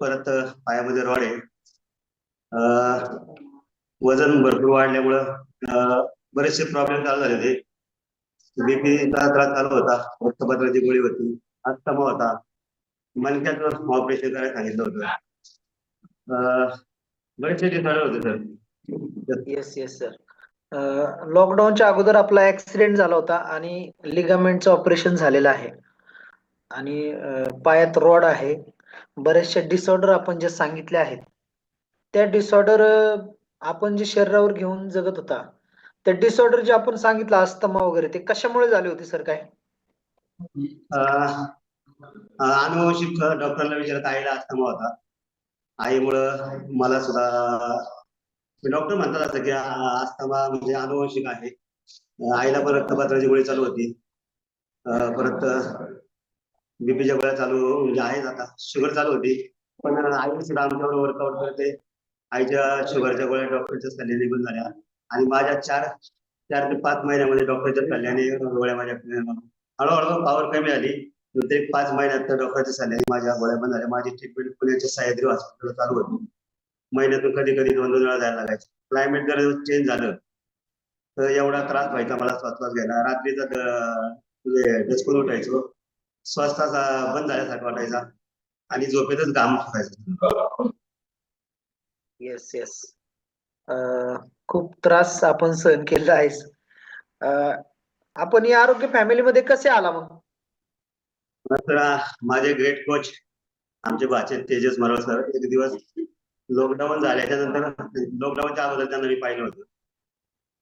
परत पायामध्ये रॉड आहे. वजन भरपूर वाढल्यामुळं बरेचसे प्रॉब्लेम चालू झाले होते. बीपीचा त्रास चालू होता, रक्तपत्राची गोळी होती, अस्थमा होता, मणक्याचं ऑपरेशन करायला सांगितलं होतं. बरेचसे डिसऑर्डर होते सर. Yes yes sir. लॉकडाऊनच्या अगोदर आपला ऍक्सिडेंट झाला होता आणि लिगामेंटचं ऑपरेशन झालेलं आहे आणि पायात रॉड आहे. बरेचसे डिसऑर्डर आपण जे सांगितले आहेत त्या डिसऑर्डर आपण जे शरीरावर घेऊन जगत होता त्या डिसऑर्डर जे आपण सांगितलं अस्थमा वगैरे ते कशामुळे झाले होते सर काय? अनुवंशिक डॉक्टरला विचारत आईला अस्थमा होता. आईमुळं मला सुद्धा डॉक्टर म्हणतात असं की अस्थमा म्हणजे अनुवंशिक आहे. आईला पण रक्तपत्राची गोळी चालू होती, परत बीपीच्या गोळ्या चालू म्हणजे आहेत, आता शुगर चालू होती. पण आई सुद्धा आमच्यावर वर्कआउट करते. आईच्या शुगरच्या गोळ्या डॉक्टरच्या सल्ल्याने बंद झाल्या आणि माझ्या 4 ते 5 महिन्यामध्ये डॉक्टरच्या सल्ल्याने गोळ्या माझ्या हळूहळू पॉवर कमी आली. ते 5 महिन्यात डॉक्टरच्या सल्ल्याने माझ्या गोळ्या बंद झाल्या. माझी ट्रीटमेंट पुण्याच्या सह्याद्री हॉस्पिटल चालू होती. महिन्यातून कधी कधी 2-2 वेळा जायला लागायचं. क्लायमेट जर चेंज झालं तर एवढा त्रास व्हायचा मला श्वास घ्यायला. रात्रीचा डचकून उठायचो, श्वासाचा बंद झाल्यासारखं वाटायचा आणि झोपेतच घाम फुटायचा. Yes yes. खूप त्रास आपण सहन केला आहेस. आपण या आरोग्य फॅमिलीमध्ये कसे आला मग? तर माझे ग्रेट कोच आमचे भाचे तेजस मरळ सर एक दिवस लॉकडाऊन झाल्याच्या नंतर, लॉकडाऊनच्या अगोदर त्यांना मी पाहिलं होतं.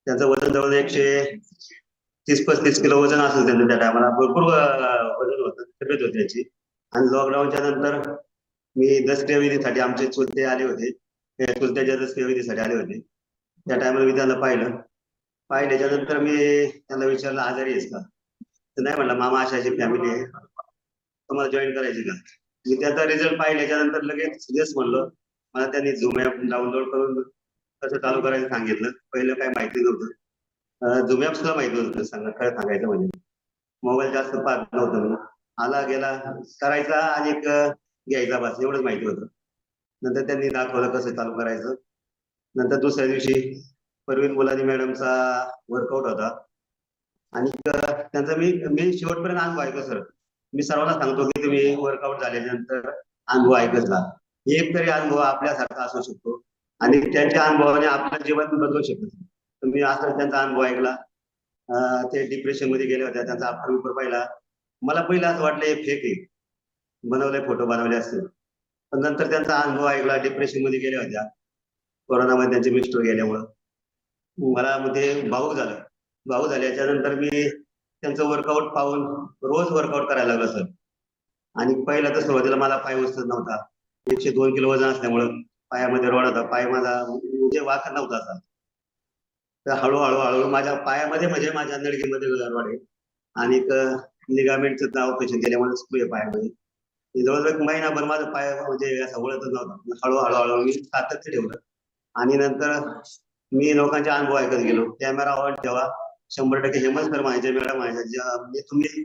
त्यांचं वजन जवळ 130-35 किलो वजन असेल त्यांचं त्या टायमाला. भरपूर वजन होतं, तब्येत होती त्याची. आणि लॉकडाऊनच्या नंतर मी दसऱ्या विधीसाठी आमचे चुलते आले होते, चुलत्याच्या दसऱ्या विधीसाठी आले होते. त्या टायमाला मी त्यांना पाहिल्याच्या नंतर मी त्यांना विचारलं आजारी आहेस का? तर नाही म्हणला, मामा अशाची फॅमिली आहे, तुम्हाला जॉईन करायची का? मी त्याचा रिझल्ट पाहिल्याच्या नंतर लगेच येस म्हणलं. मला त्यांनी झूम ॲप डाउनलोड करून कसं चालू करायचं सांगितलं. पहिलं काय माहिती नव्हतं. झूम ॲप सुद्धा माहिती नव्हतं, खरं सांगायचं म्हणजे. मोबाईल जास्त पाहत नव्हतं मी. आला गेला करायचा आणि एक घ्यायचा, बस एवढंच माहिती होतं. नंतर त्यांनी दाखवलं कसं चालू करायचं. नंतर दुसऱ्या दिवशी परवीन मुलानी मॅडमचा वर्कआउट होता आणि त्यांचा मी शेवटपर्यंत अनुभव ऐकला सर. मी सर्वांना सांगतो की तुम्ही वर्कआउट झाल्यानंतर अनुभव ऐकत जा. एक तरी अनुभव आपल्यासारखा असू शकतो आणि त्यांच्या अनुभवाने आपलं जीवन बदलू शकतो. तुम्ही असं त्यांचा अनुभव ऐकला. ते डिप्रेशन मध्ये गेले होते, त्यांचा आफ्टर पेपर पाहिला. मला पहिलं असं वाटलं हे फेक आहे, बनवले फोटो बनवले असतील. पण नंतर त्यांचा अनुभव ऐकला. डिप्रेशन मध्ये गेल्या होत्या, कोरोनामध्ये त्यांचे मिस्टर गेल्यामुळं. मला मध्ये भाऊक झाल्याच्या नंतर मी त्यांचं वर्कआउट पाहून रोज वर्कआउट करायला लागलो सर. आणि पहिला तर सुरुवातीला मला पाय उचलत नव्हता. 102 किलो वजन असल्यामुळं पायामध्ये रोड होता, पाय माझा म्हणजे वाकत नव्हता असा. तर हळूहळू माझ्या पायामध्ये म्हणजे माझ्या नडगीमध्ये रोड आहे आणि लिगामेंटचं ऑपरेशन केल्यामुळे स्क्रू आहे पायामध्ये. जवळजवळ महिनाभर माझा पाय म्हणजे असा वळतच नव्हता. हळूहळू मी सातत्य ठेवलं आणि नंतर मी लोकांचे अनुभव ऐकत गेलो. कॅमेरा ऑन ठेवा, 100% हेमंत सर म्हणायचे, मॅडम म्हणायचे, तुम्ही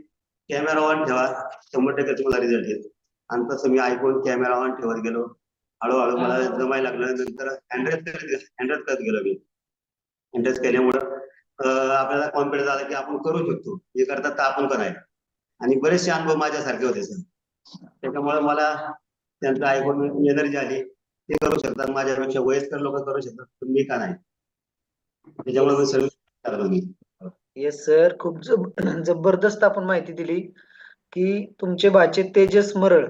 कॅमेरा ऑन ठेवा, 100% तुम्हाला रिझल्ट येईल. आणि तसं मी ऐकून कॅमेरा ऑन ठेवत गेलो. हळूहळू मला जमायला लागलं. नंतर हँड्रेस करत गेलो मी. हँड्रेस केल्यामुळं आपल्याला कॉन्फिडन्स आला की आपण करू शकतो, हे करतात तर आपण करायला. आणि बरेचसे अनुभव माझ्यासारखे होते सर. त्याच्यामुळे मला त्यांचं ऐकून एनर्जी आली. ते करू शकतात, माझ्यापेक्षा वयस्कर लोक करू शकतात, पण मी का नाही. त्याच्यामुळे मी सर्व्हिस करतो मी. येस सर, खूप जबरदस्त आपण माहिती दिली की तुमचे भाचे तेजस मरळ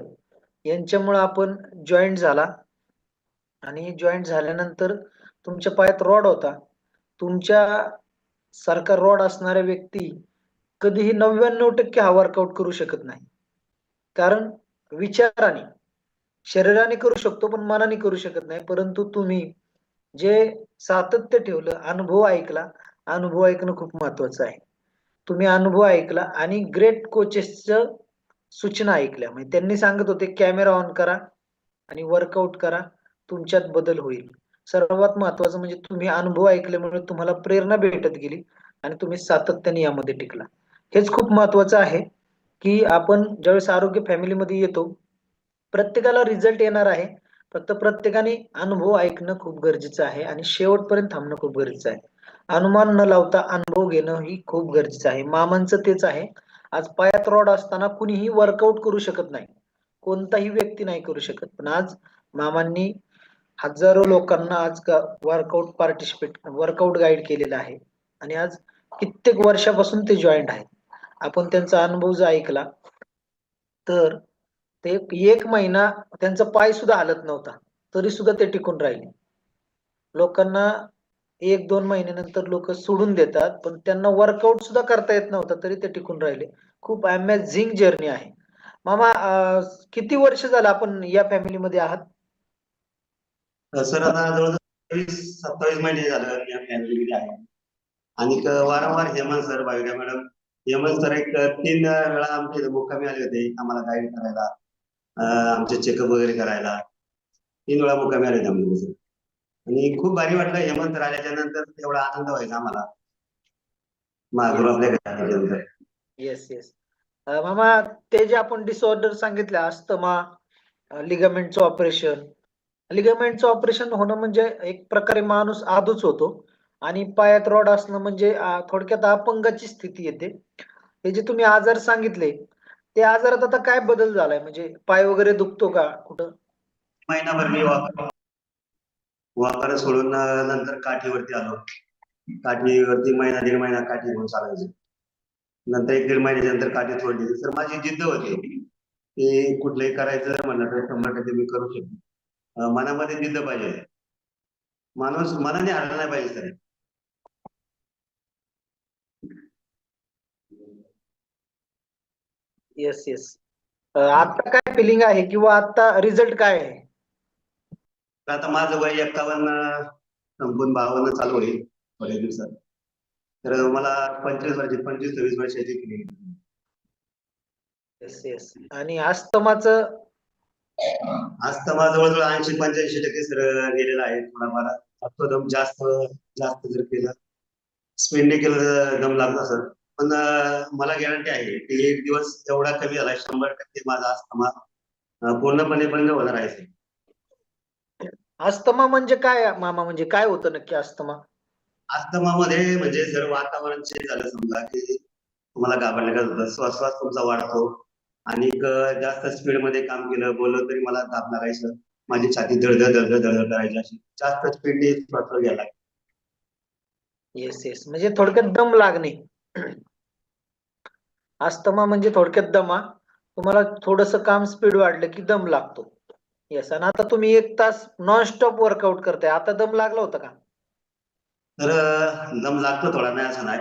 यांच्यामुळे आपण जॉईंट झाला आणि जॉईंट झाल्यानंतर तुमच्या पायात रॉड होता. तुमच्या सारखा रॉड असणाऱ्या व्यक्ती कधीही 99% हा वर्कआउट करू शकत नाही. कारण विचाराने शरीराने करू शकतो पण मनाने करू शकत नाही. परंतु तुम्ही जे सातत्य ठेवलं, अनुभव ऐकला. अनुभव ऐकणं खूप महत्वाचं आहे. तुम्ही अनुभव ऐकला आणि ग्रेट कोचेसच्या सूचना ऐकल्या. म्हणजे त्यांनी सांगत होते कॅमेरा ऑन करा आणि वर्कआउट करा, तुमच्यात बदल होईल. सर्वात महत्वाचं म्हणजे तुम्ही अनुभव ऐकल्यामुळे तुम्हाला प्रेरणा भेटत गेली आणि तुम्ही सातत्याने यामध्ये टिकला. हेच खूप महत्वाचं आहे की आपण ज्यावेळेस आरोग्य फॅमिलीमध्ये येतो प्रत्येकाला रिझल्ट येणार आहे, फक्त प्रत्येकाने अनुभव ऐकणं खूप गरजेचं आहे आणि शेवटपर्यंत थांबणं खूप गरजेचं आहे. अनुमान न लावता अनुभव घेणं ही खूप गरजेचं आहे. मामांचं तेच आहे. आज पायात रॉड असताना कुणीही वर्कआउट करू शकत नाही. कोणताही व्यक्ती नाही करू शकत. पण आज मामांनी हजारो लोकांना आज वर्कआउट गाईड केलेलं आहे आणि आज कित्येक वर्षापासून ते जॉईंट आहेत. आपण त्यांचा अनुभव जर ऐकला तर ते 1 महिना त्यांचा पाय सुद्धा हलत नव्हता, तरी सुद्धा ते टिकून राहिले. लोकांना 1-2 महिन्यानंतर लोक सोडून देतात, पण त्यांना वर्कआउट सुद्धा करता येत नव्हतं, तरी ते टिकून राहिले. खूप अमेझिंग जर्नी आहे. मामा किती वर्ष झालं आपण या फॅमिलीमध्ये आहात? सर आता जवळजवळ 27 महिने झालं या फॅमिलीमध्ये आहे. आणि वारंवार Hemant sir, Bhavika madam, Hemant sir एक 3 वेळा आमच्या इथे मुक्कामी आले होते आम्हाला गाईड करायला, आमचे चेकअप वगैरे करायला. 3 वेळा मुक्कामी आले होते आमच्या सर. आणि खूप भारी वाटलं हेमंत सर आल्याच्या नंतर, एवढा आनंद व्हायचा आम्हाला महागुरु आपल्या घरी आल्यानंतर. Yes yes. मामा ते जे आपण डिसऑर्डर सांगितले, अस्थमा, लिगामेंटचं ऑपरेशन. लिगामेंटचं ऑपरेशन होणं म्हणजे एक प्रकारे माणूस आधूच होतो आणि पायात रॉड असणं म्हणजे थोडक्यात अपंगाची स्थिती येते. हे जे तुम्ही आजार सांगितले, ते आजारात आता काय बदल झालाय? म्हणजे पाय वगैरे दुखतो का कुठं? महिनाभर मी वापर सोडून नंतर काठीवरती आलो. काठीवरती महिना 1.5 महिना काठी घेऊन चालायचे. नंतर 1-1.5 महिन्यानंतर काठी सोडली. तर माझी जिद्द होती की कुठलंही करायचं म्हणलं तर 100% मी करू शकतो. मनामध्ये जिद्द पाहिजे. माणूस मनाने हारला नाही पाहिजे सर. Yes yes. आता काय फिलिंग आहे किंवा आता रिझल्ट काय आहे? आता माझं वय 51 संपून 52 चालू होईल थोड्या दिवसात. तर मला 25-26 वर्षाची फिलिंग. Yes yes. आणि अस्थमाचं? अस्थमा जवळजवळ 80-85% सर गेलेला आहे. थोडाफार दम जास्त जर केलं, स्पीडने केलं तर दम लागला सर. पण मला गॅरंटी आहे की एक दिवस एवढा कमी झाला 100% माझा अस्थमा पूर्णपणे बंद होणार आहे सर. अस्थमा म्हणजे काय मामा? म्हणजे काय होतं नक्की अस्थमा? अस्थमामध्ये म्हणजे जर वातावरण चेंज झालं समजा की तुम्हाला घाबरण्याचं होतं, श्वास तुमचा वाढतो आणि जास्त स्पीड मध्ये काम केलं, बोललं तरी मला ताप लागायचं, माझी छाती धडधड करायची, अशी जास्त स्पीडने श्वास घ्यायला. Yes yes. म्हणजे थोडक्यात दम लागणे. अस्थमा म्हणजे थोडक्यात दमा. तुम्हाला थोडस काम स्पीड वाढलं की दम लागतो. येस. आणि आता तुम्ही 1 तास नॉनस्टॉप वर्कआउट करताय, आता दम लागला होता का? तर दम लागतो थोडा, नाही असं नाही,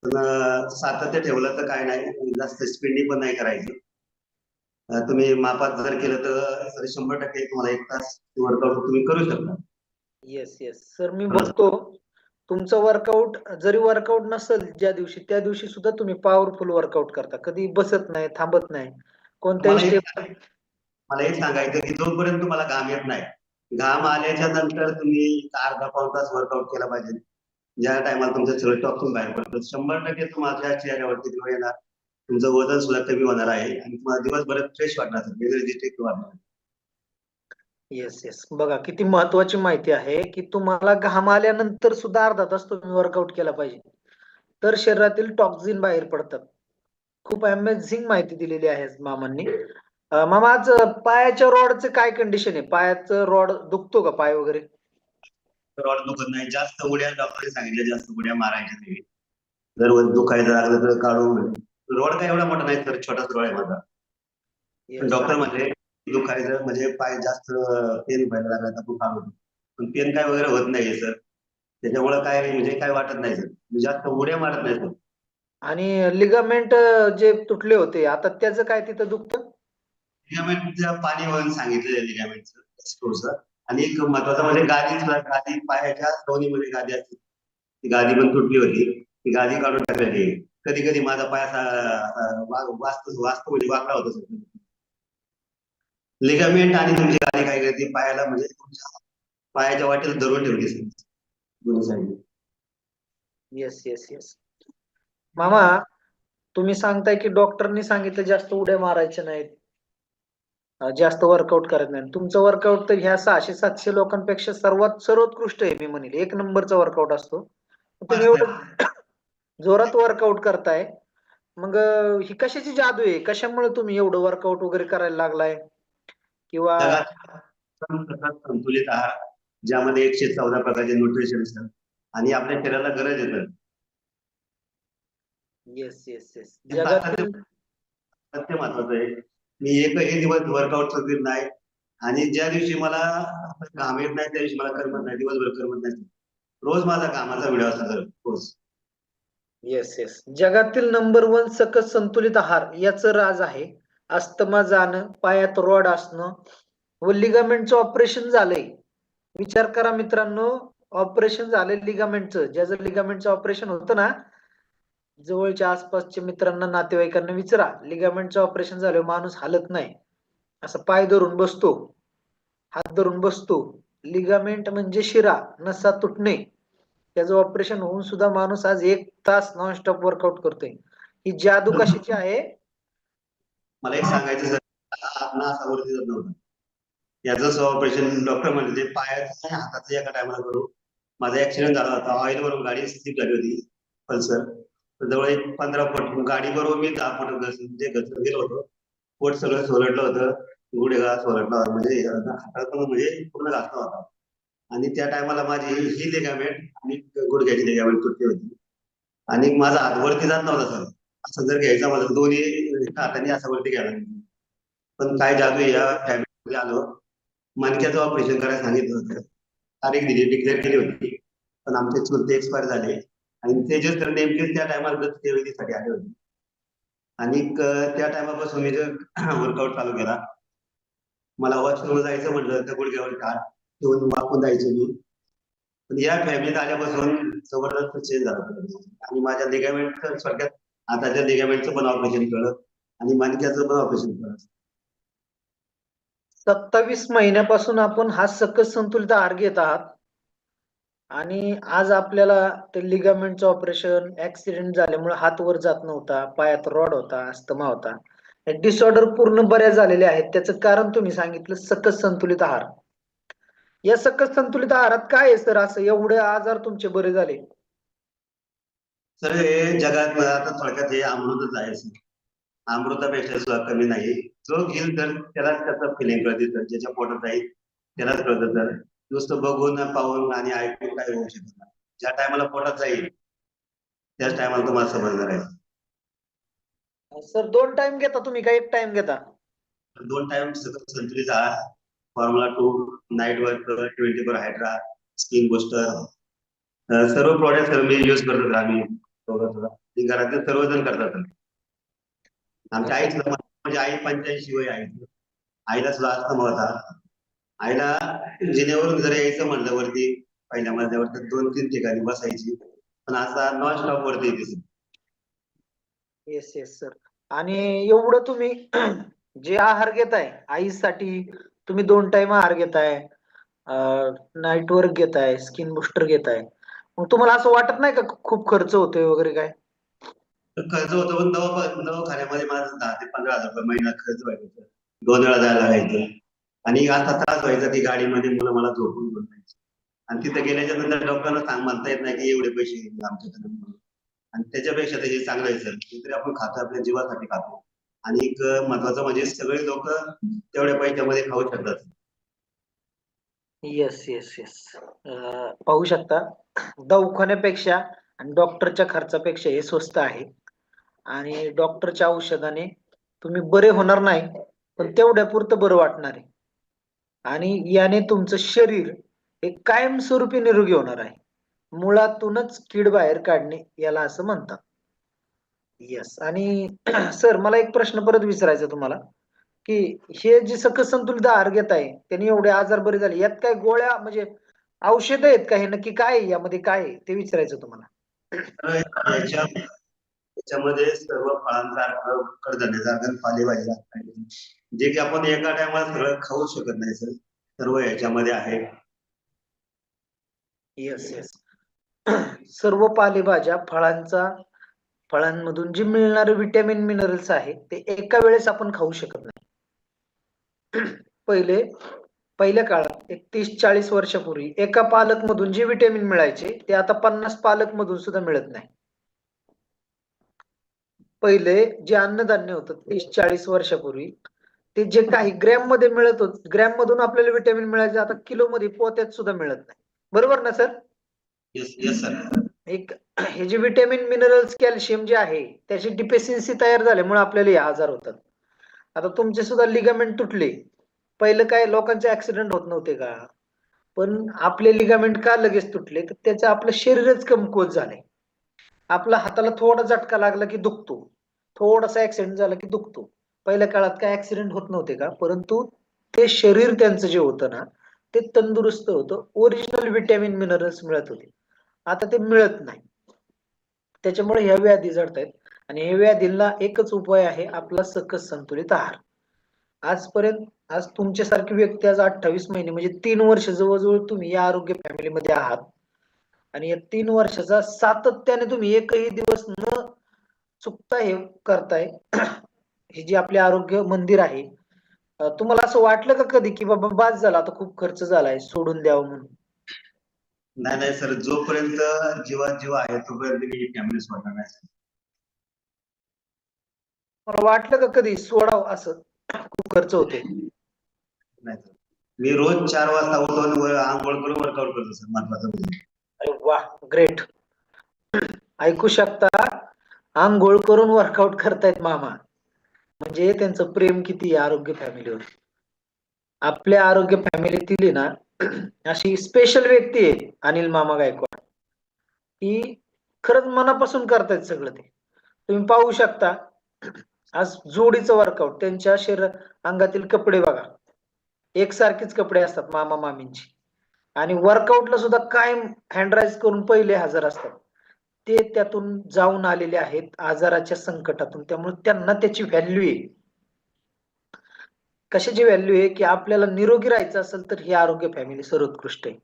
पण सातत्य ठेवलं तर काय नाही, जास्त स्पीडनी पण नाही करायचं. तुम्ही मापात जर केलं तर 100% तुम्हाला 1 तास वर्कआउट तुम्ही करू शकता. Yes yes. सर मी बघतो तुमचं वर्कआउट, जरी वर्कआउट नसेल ज्या दिवशी, त्या दिवशी सुद्धा तुम्ही पॉवरफुल वर्कआउट करता. कधी बसत नाही, थांबत नाही, कोणत्याही स्टेप. मला एक सांगायचं की जोपर्यंत तुम्हाला घाम येत नाही, घाम आल्याच्या नंतर तुम्ही अर्धा-पाऊण तास वर्कआउट केला पाहिजे. ज्या टायमाला तुमचं सगळं टॉक्सिन बाहेर पडतं, 100% तुमच्या चेहऱ्यावरती ग्लो येणार, तुमचं वजन सुद्धा कमी होणार आहे आणि तुम्हाला दिवसभरात फ्रेश वाटणार, एनर्जेटिक वाटणार. Yes yes. बघा किती महत्वाची माहिती आहे की तुम्हाला घाम आल्यानंतर सुद्धा अर्धा तास तुम्ही वर्कआउट केला पाहिजे, तर शरीरातील टॉक्सिन बाहेर पडतात. खूप अमेझिंग माहिती दिलेली आहे मामांनी. मामा आज पायाच्या रॉडचे काय कंडिशन आहे? पायाचं रॉड दुखतो का पाय वगैरे? रॉड दुखत नाही, जास्त उड्या डॉक्टरने सांगितल्या जास्त उड्या मारायच्या नाही. जर दुखायचं लागलं तर काढून. रॉड काय एवढा मोठा नाही तर छोटाच रॉड आहे माझा. डॉक्टर म्हणजे दुखायचं म्हणजे पाय जास्त पेन व्हायला लागला तर काढून, पण पेन काय वगैरे होत नाहीये सर. त्याच्यामुळे काय म्हणजे काय वाटत नाही सर, जास्त उड्या मारत नाही सर. आणि लिगामेंट जे तुटले होते, आता त्याचं काय तिथं दुखतं? लिगामेंटचं पाणी वगैरे सांगितलं लिगामेंटचं. आणि एक महत्वाचं म्हणजे गादी पायाच्या दोन्हीमध्ये गादी असते, ती गादी पण तुटली होती, ती गादी काढून टाकलेली. कधी कधी माझा पाय वाचतो म्हणजे वाकडा होतो सर. लिगामेंट आणि तुमची गादी काय करते पायाला, म्हणजे तुमच्या पायाच्या वाटेला धरून ठेवली सर दोन्ही साईड. Yes yes yes. मामा तुम्ही सांगताय की डॉक्टरनी सांगितलं जास्त उड्या मारायच्या नाहीत, जास्त वर्कआउट करत नाही. तुमचं वर्कआउट तर ह्या 600-700 लोकांपेक्षा सर्वोत्कृष्ट आहे, मी म्हणेल 1 नंबरचा वर्कआउट असतो. तुम्ही एवढं जोरात वर्कआउट करताय, मग ही कशाची जादू आहे? कशामुळे तुम्ही एवढं वर्कआउट वगैरे करायला लागलाय? किंवा संतुलित आहार ज्यामध्ये 114 प्रकारचे न्यूट्रिशन असतात आणि आपल्या शरीराला गरज येतात. येस येस येस जगातील सत्य महत्वाचं आहे. मी एकही दिवस वर्कआउट करीत नाही आणि ज्या दिवशी मला काम येत नाही त्या दिवशी मला करमत नाही, दिवसभर करमत नाही. रोज माझा कामाचा वेळ असतो रोज. येस येस जगातील नंबर 1 सकस संतुलित आहार याचं राज आहे अस्थमा जाणं, पायात रॉड असणं व लिगामेंटचं ऑपरेशन झालंय. विचार करा मित्रांनो, ऑपरेशन झालंय लिगामेंटचं. ज्याचं लिगामेंटचं ऑपरेशन होतं ना, जवळच्या आसपासच्या मित्रांना, नातेवाईकांना विचारा, लिगामेंटचं ऑपरेशन झालं माणूस हालत नाही, असं पाय धरून बसतो, हात धरून बसतो. लिगामेंट म्हणजे शिरा, नसा तुटणे. त्याचं ऑपरेशन होऊन सुद्धा माणूस आज 1 तास नॉनस्टॉप वर्कआउट करतोय. ही जादू कशाची आहे? मला एक सांगायचं सर, हात असा वरती जात नव्हता. याचं ऑपरेशन डॉक्टर म्हणले पायाचं आणि हाताचं एका टायमाला करू. माझा ऍक्सिडेंट झाला होता, ऑइल वरून गाडी स्लिप झाली होती पल्सर. जवळ एक 15 फूट गाडी बरोबर मी 10 फूट घसरून गेलो होतो. पोट सगळं सोलटलं होतं, गुडघा सोलटला होता, म्हणजे हाताचा म्हणजे पूर्ण घासला होता. आणि त्या टायमाला माझी ही लिगामेंट आणि गुडघ्याची लिगामेंट तुटली होती आणि माझा हात वरती जात नव्हता सर. असं जर घ्यायचा माझा दोन्ही हाताने असं वरती घ्यायला. पण काय जादू या फॅमिलीमध्ये आलो, मणक्याचं ऑपरेशन करायला सांगितलं होतं, तारीख दिली, डिक्लेअर केली होती, पण आमचे चुलते एक्सपायर झाले आणि ते जे तर नेमकेच त्या टायमाला दत्तदेवीसाठी आले होते. आणि त्या टायमापासून मी जर वर्कआउट चालू केला. मला वॉशरूमला जायचं म्हटलं तर गुडघ्यावर काढ ठेवून वाकून जायचं मी. पण या फॅमिलीत आल्यापासून जबरदस्त चेंज झाला आणि माझ्या लिगामेंट थोडक्यात हाताच्या लिगामेंटचं पण ऑपरेशन केलं आणि मणक्याचं पण ऑपरेशन केलं. 27 महिन्यापासून आपण हा सकस संतुलित आहार घेत आहात आणि आज आपल्याला ते लिगामेंटचं ऑपरेशन, ऍक्सिडेंट झाल्यामुळे हात वर जात नव्हता, पायात रॉड होता, अस्थमा होता, हे डिसऑर्डर पूर्ण बऱ्या झालेले आहेत. त्याचं कारण तुम्ही सांगितलं सकस संतुलित आहार. या सकस संतुलित आहारात काय आहे सर असं एवढे आजार तुमचे बरे झाले? सर हे जगात आता थोडक्यात हे अमृतच आहे सर. अमृतापेक्षा सुद्धा कमी नाही. जो घेईल तर त्यालाच त्याचं फिलिंग कळते सर. ज्याच्या पोटात जाईल त्यालाच कळतं सर. नुसतं बघून पाहून आणि ऐकून काही होऊ शकत नाही. ज्या टायमाला पोटात जाईल त्याच टायमाला तुम्हाला समजणार आहे. सर 2 टाइम घेता तुम्ही का 1 टाइम घेता? 2 टाइम संतुलित आहार, formula 2, night work, 24 hydra, skin booster, सर्व प्रॉडक्ट सर मी युज करतो. आम्ही घरातले सर्वजण करतात. आमच्या आईला म्हणजे आई 85 वय आहे. आईला सुद्धा अस्थमा होता. आईला जिनेवरून जर यायचं म्हणलं वरती पहिल्या मजल्यावर तर 2-3 ठिकाणी बसायची, पण असा नॉन स्टॉप वरती येते. Yes yes sir. आणि एवढं तुम्ही जे आहार घेताय आईसाठी, तुम्ही 2 टाइम आहार घेताय, नाईट वर्क घेताय, स्किन बुस्टर घेताय, मग तुम्हाला असं वाटत नाही का खूप खर्च होतोय वगैरे काय? खर्च होतो पण दवाखान्यामध्ये माझं 10,000 ते 15,000 रुपये महिना खर्च व्हायचा. 2 वेळा जायला लागायचं आणि असा त्रास व्हायचा की गाडीमध्ये मुलं मला झोपून बसायची आणि तिथे गेल्याच्या नंतर डॉक्टरना म्हणता येत नाही की एवढे पैसे आमच्याकडे. आणि त्याच्यापेक्षा तर हे चांगलं आहे सर. तरी आपण खातो आपल्या जीवासाठी खातो आणि एक महत्वाचं म्हणजे सगळे लोक तेवढ्या पैशामध्ये खाऊ शकतात. येस येस येस पाहू शकता दवाखान्यापेक्षा आणि डॉक्टरच्या खर्चापेक्षा हे स्वस्त आहे आणि डॉक्टरच्या औषधाने तुम्ही बरे होणार नाही, पण तेवढ्या पुरतं बरं वाटणार आहे आणि याने तुमचं शरीर हे कायमस्वरूपी निरोगी होणार आहे. मुळातूनच कीड बाहेर काढणे याला असं म्हणतात. येस. आणि सर मला एक प्रश्न परत विचारायचा तुम्हाला की हे जे सकस संतुलित आहार घेत आहे त्यांनी एवढे आजार बरे झाले, यात काय गोळ्या म्हणजे औषध आहेत का? हे नक्की काय आहे, यामध्ये काय आहे ते विचारायचं तुम्हाला. याच्यामध्ये सर्व फळांचा अर्थ, कडधान्याचा अर्थ, पालेभाज्या जे की आपण एका टायमाला सगळं खाऊ शकत नाही सर. सर्व याच्यामध्ये आहे. येस येस सर्व पालेभाज्या, फळांमधून जे मिळणारे विटॅमिन मिनरल्स आहे ते एका वेळेस आपण खाऊ शकत नाही. पहिले पहिल्या काळात एक 30-40 वर्षापूर्वी एका पालक मधून जे विटॅमिन मिळायचे ते आता 50 पालक मधून सुद्धा मिळत नाही. पहिले जे अन्नधान्य होतं 30-40 वर्षापूर्वी ते जे काही ग्रॅम मध्ये मिळत होत, ग्रॅम मधून आपल्याला विटॅमिन मिळायचे आता किलो मध्ये पोत्यात सुद्धा मिळत नाही. बरोबर ना सर? Yes sir. एक हे जे विटॅमिन मिनरल्स कॅल्शियम जे आहे त्याची डिफिशियन्सी तयार झाल्यामुळे आपल्याला हे आजार होतात. आता तुमचे सुद्धा लिगामेंट तुटले. पहिलं काय लोकांचे ऍक्सिडेंट होत नव्हते का? पण आपले लिगामेंट का लगेच तुटले तर त्याचं आपलं शरीरच कमकुवत झालंय. आपल्या हाताला थोडा झटका लागला की दुखतो, थोडासा ऍक्सिडेंट झाला की दुखतो. पहिल्या काळात काय ऍक्सिडेंट होत नव्हते का? परंतु ते शरीर त्यांचं जे होतं ना ते तंदुरुस्त होतं, ओरिजिनल विटॅमिन मिनरल्स मिळत होते. आता ते मिळत नाही. त्याच्यामुळे ह्या व्याधी जडतायत आणि ह्या व्याधींना एकच उपाय आहे आपला सकस संतुलित आहार. आजपर्यंत आज तुमच्यासारखी व्यक्ती आज 28 महिने म्हणजे 3 वर्ष जवळजवळ तुम्ही या आरोग्य फॅमिलीमध्ये आहात आणि या 3 वर्षाचा सातत्याने तुम्ही एकही दिवस न चुकता हे करताय. हे जे आपले आरोग्य मंदिर आहे, तुम्हाला असं वाटलं का कधी की बाबा बास झाला आता खूप खर्च झालाय सोडून द्यावं म्हणून? नाही सर, जोपर्यंत जीवात जीव आहे तोपर्यंत मी फॅमिली सोडणार नाही सर. मला वाटलं का कधी सोडावं असं? खूप खर्च होते. नाही सर, मी रोज 4 वाजता उठून आंघोळ करून वर्कआउट करतो सर. महत्वाचं म्हणजे अरे वा, ग्रेट. ऐकू शकता, आंघोळ करून वर्कआउट करतायत मामा. म्हणजे त्यांचं प्रेम किती आहे आरोग्य फॅमिलीवर. आपल्या आरोग्य फॅमिलीतील ना अशी स्पेशल व्यक्ती आहे अनिल मामा गायकवाड, की खरंच मनापासून करतायत सगळं ते. तुम्ही पाहू शकता आज जोडीचं वर्कआउट, त्यांच्या अंगातील कपडे बघा, एकसारखेच कपडे असतात मामा मामींची आणि वर्कआउटला सुद्धा कायम हँडराईज करून पहिले हजर असतात. ते त्यातून जाऊन आलेले आहेत आजाराच्या संकटातून, त्यामुळे त्यांना त्याची व्हॅल्यू आहे. कशाची व्हॅल्यू आहे की आपल्याला निरोगी राहायचं असेल तर ही आरोग्य फॅमिली सर्वोत्कृष्ट आहे.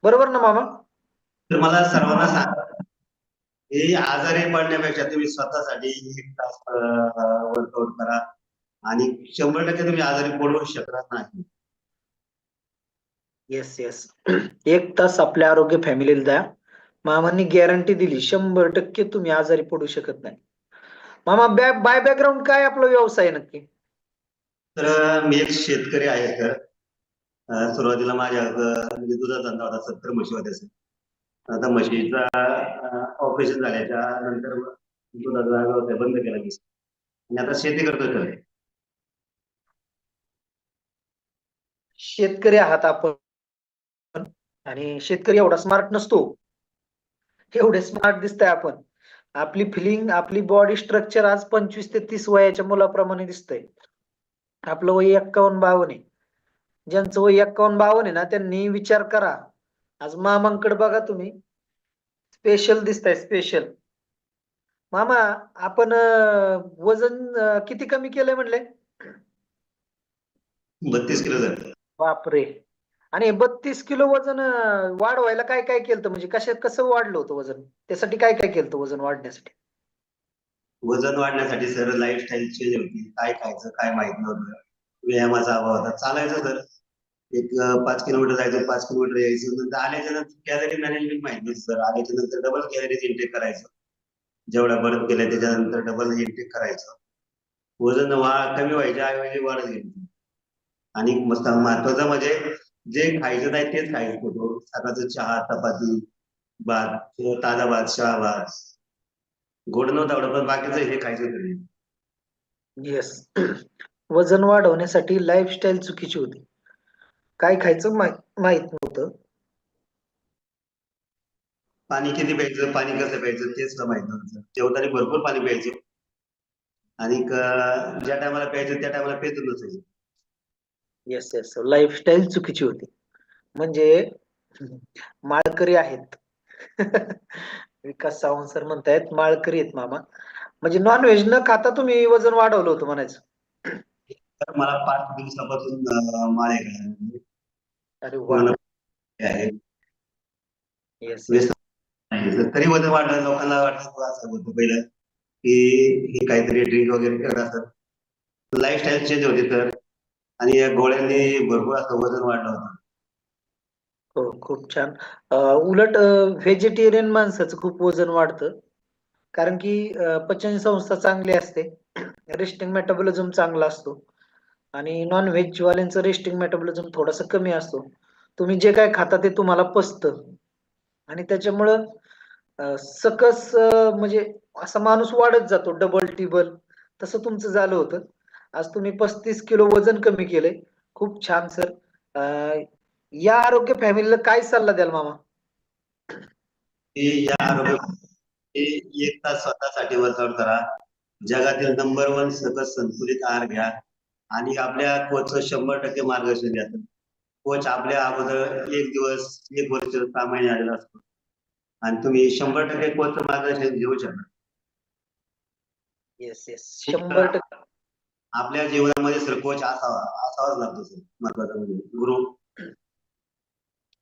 बरोबर ना मामा? तर मला सर्वांना सांगा, हे आजारी पडण्यापेक्षा तुम्ही स्वतःसाठी 1 तास वर्कआउट करा आणि 100% तुम्ही आजारी पडू शकणार नाही. Yes yes. 1 तास आपल्या आरोग्य फॅमिलीला द्या. मामांनी गॅरंटी दिली 100% तुम्ही आजारी पडू शकत नाही. मामा बाय बॅकग्राऊंड काय आपला व्यवसाय नक्की? तर मी एक शेतकरी आहे सर. सुरुवातीला माझ्या म्हणजे दुधाचा धंदा होता, 70 म्हशी होत्या सर. आता म्हशीचा ऑपरेशन झाल्याच्या नंतर दुधाचा व्यवसाय बंद केला मी आणि आता शेती करतोय सर. शेतकरी आहात आपण आणि शेतकरी एवढा स्मार्ट नसतो, एवढे स्मार्ट दिसतंय आपण. आपली फिलिंग, आपली बॉडी स्ट्रक्चर आज 25 ते 30 वयाच्या मुलाप्रमाणे दिसतंय. आपलं वय 51-52 आहे. ज्यांचं वय 51-52 आहे ना त्यांनी विचार करा. आज मामांकडे बघा तुम्ही, स्पेशल दिसताय स्पेशल. मामा आपण वजन किती कमी केलंय म्हणले? 32 किलो सर. बापरे. आणि 32 किलो वजन वाढवायला काय काय केलं, म्हणजे कसं वाढलं होतं वजन? त्यासाठी काय काय केलं वजन वाढण्यासाठी? वजन वाढण्यासाठी सर लाईफस्टाईल चेंज होती. काय खायचं काय माहित नव्हतं. व्यायामाचा अभाव होता. चालायचं सर, एक 5 किलोमीटर जायचं, 5 किलोमीटर यायचं. नंतर आल्याच्या नंतर कॅलरी मॅनेजमेंट माहित नव्हतं सर. आल्याच्या नंतर डबल कॅलरीज इंटेक करायचं. जेवढ्या बर्थ केल्या त्याच्यानंतर डबल इंटेक करायचं. वजन कमी व्हायच्या ऐवजी वाढत गेलं. आणि महत्वाचं म्हणजे जे खायचं नाही तेच खायचं होतं. सकाळचं चहा, चपाती, भात, ताजा भात, चहा भात, गोड नव्हतं आवडत पण बाकीचं हे खायचं तरी. येस. वजन वाढवण्यासाठी लाईफस्टाईल चुकीची होती. काय खायचं माहित नव्हतं. पाणी किती प्यायचं, पाणी कसं प्यायचं तेच माहित नव्हतं. जेवताना भरपूर पाणी प्यायचं आणि ज्या टायमाला प्यायचं त्या टायमाला पेतच नसायचं. Yes yes. लाईफस्टाईल चुकीची होती. म्हणजे माळकरी आहेत. विकास सावंत सर म्हणतायत माळकरी आहेत मामा. म्हणजे नॉनव्हेज न खाता तुम्ही वजन वाढवलं होतं म्हणायचं. तर मला 5 दिवसापासून माळे घालायला अरे वा. आहे. येस तरी वजन वाढलं. लोकांना वाटतं असं होतं पहिलं की हे काहीतरी ड्रिंक वगैरे करत असतात. लाईफस्टाईल चेंज होते तर आणि या गोळ्यांनी भरपूर असं वजन वाढलं होतं. हो, खूप छान. उलट व्हेजिटेरियन माणसाचं खूप वजन वाढतं. कारण की पचन संस्था चांगली असते. रेस्टिंग मेटाबॉलिझम चांगला असतो आणि नॉन व्हेज वाल्यांचं रेस्टिंग मेटाबॉलिझम थोडासा कमी असतो. तुम्ही जे काही खाता ते तुम्हाला पचतं आणि त्याच्यामुळं सकस म्हणजे असा माणूस वाढत जातो डबल, टिबल. तसं तुमचं झालं होतं. आज तुम्ही 35 किलो वजन कमी केलंय. खूप छान सर. या आरोग्य फॅमिलीला काय सल्ला द्याल मामा? की या आरोग्य की 1 तास स्वतःसाठी वर्कआउट करा. जगातील नंबर 1 सकस संतुलित आहार घ्या आणि आपल्या कोचचं 100% मार्गदर्शन घ्या. कोच आपल्या अगोदर 1 दिवस, 1 वर्ष, 6 महिने आलेला असतो आणि तुम्ही 100% कोचचं मार्गदर्शन घेऊ शकता. Yes, yes. 100%. आपल्या जीवनामध्ये सर कोच असावाच लागतो सर. महत्वाचं म्हणजे गुरु.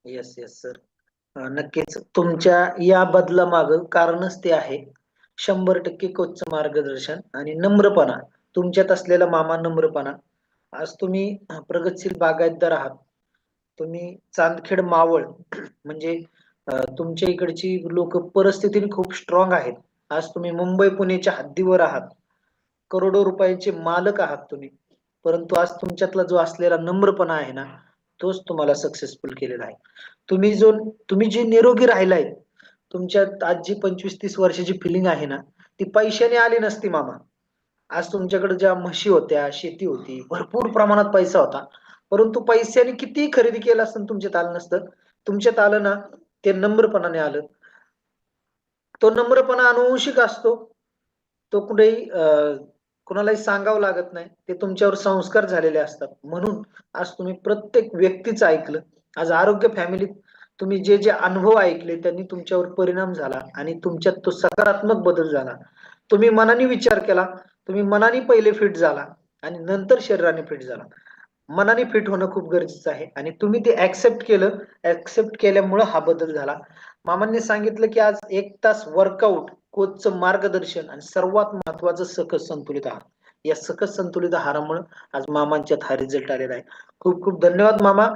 Yes, yes sir. नक्कीच तुमच्या या बदलामागं कारणच ते आहे. 100% कोचचं मार्गदर्शन आणि नम्रपणा. तुमच्यात असलेला मामा नम्रपणा. आज तुम्ही प्रगतशील बागायतदार आहात. तुम्ही चांदखेड मावळ म्हणजे तुमच्या इकडची लोक परिस्थितीने खूप स्ट्रॉंग आहेत. आज तुम्ही मुंबई पुणेच्या हद्दीवर आहात. करोडो रुपयांचे मालक आहात तुम्ही. परंतु आज तुमच्यातला जो असलेला नम्रपणा आहे ना, तोच तुम्हाला सक्सेसफुल केलेला आहे. तुम्ही जे निरोगी राहिलाय, तुमच्यात आज जी 25-30 वर्षाची फिलिंग आहे ना, ती पैशाने आली नसती मामा. आज तुमच्याकडे ज्या म्हशी होत्या, शेती होती, भरपूर प्रमाणात पैसा होता. परंतु पैशाने कितीही खरेदी केलं असतं तुमच्यात आलं नसतं. तुमच्यात आलं ना, ते नम्रपणाने आलं. तो नम्रपणा अनुवंशिक असतो. तो कुठेही कुणालाही सांगावं लागत नाही. ते तुमच्यावर संस्कार झालेले असतात. म्हणून आज तुम्ही प्रत्येक व्यक्तीचं ऐकलं. आज आरोग्य फॅमिलीत तुम्ही जे अनुभव ऐकले त्यांनी तुमच्यावर परिणाम झाला आणि तुमच्यात तो सकारात्मक बदल झाला. तुम्ही मनाने विचार केला. तुम्ही मनाने पहिले फिट झाला आणि नंतर शरीराने फिट झाला. मनाने फिट होणं खूप गरजेचं आहे आणि तुम्ही ते ऍक्सेप्ट केलं. ऍक्सेप्ट केल्यामुळं हा बदल झाला. मामांनी सांगितलं की आज 1 तास वर्कआउट, कोचचं मार्गदर्शन आणि सर्वात महत्वाचं सकस संतुलित आहार. या सकस संतुलित आहारामुळे आज मामांच्यात हा रिझल्ट आलेला आहे. खूप खूप धन्यवाद मामा.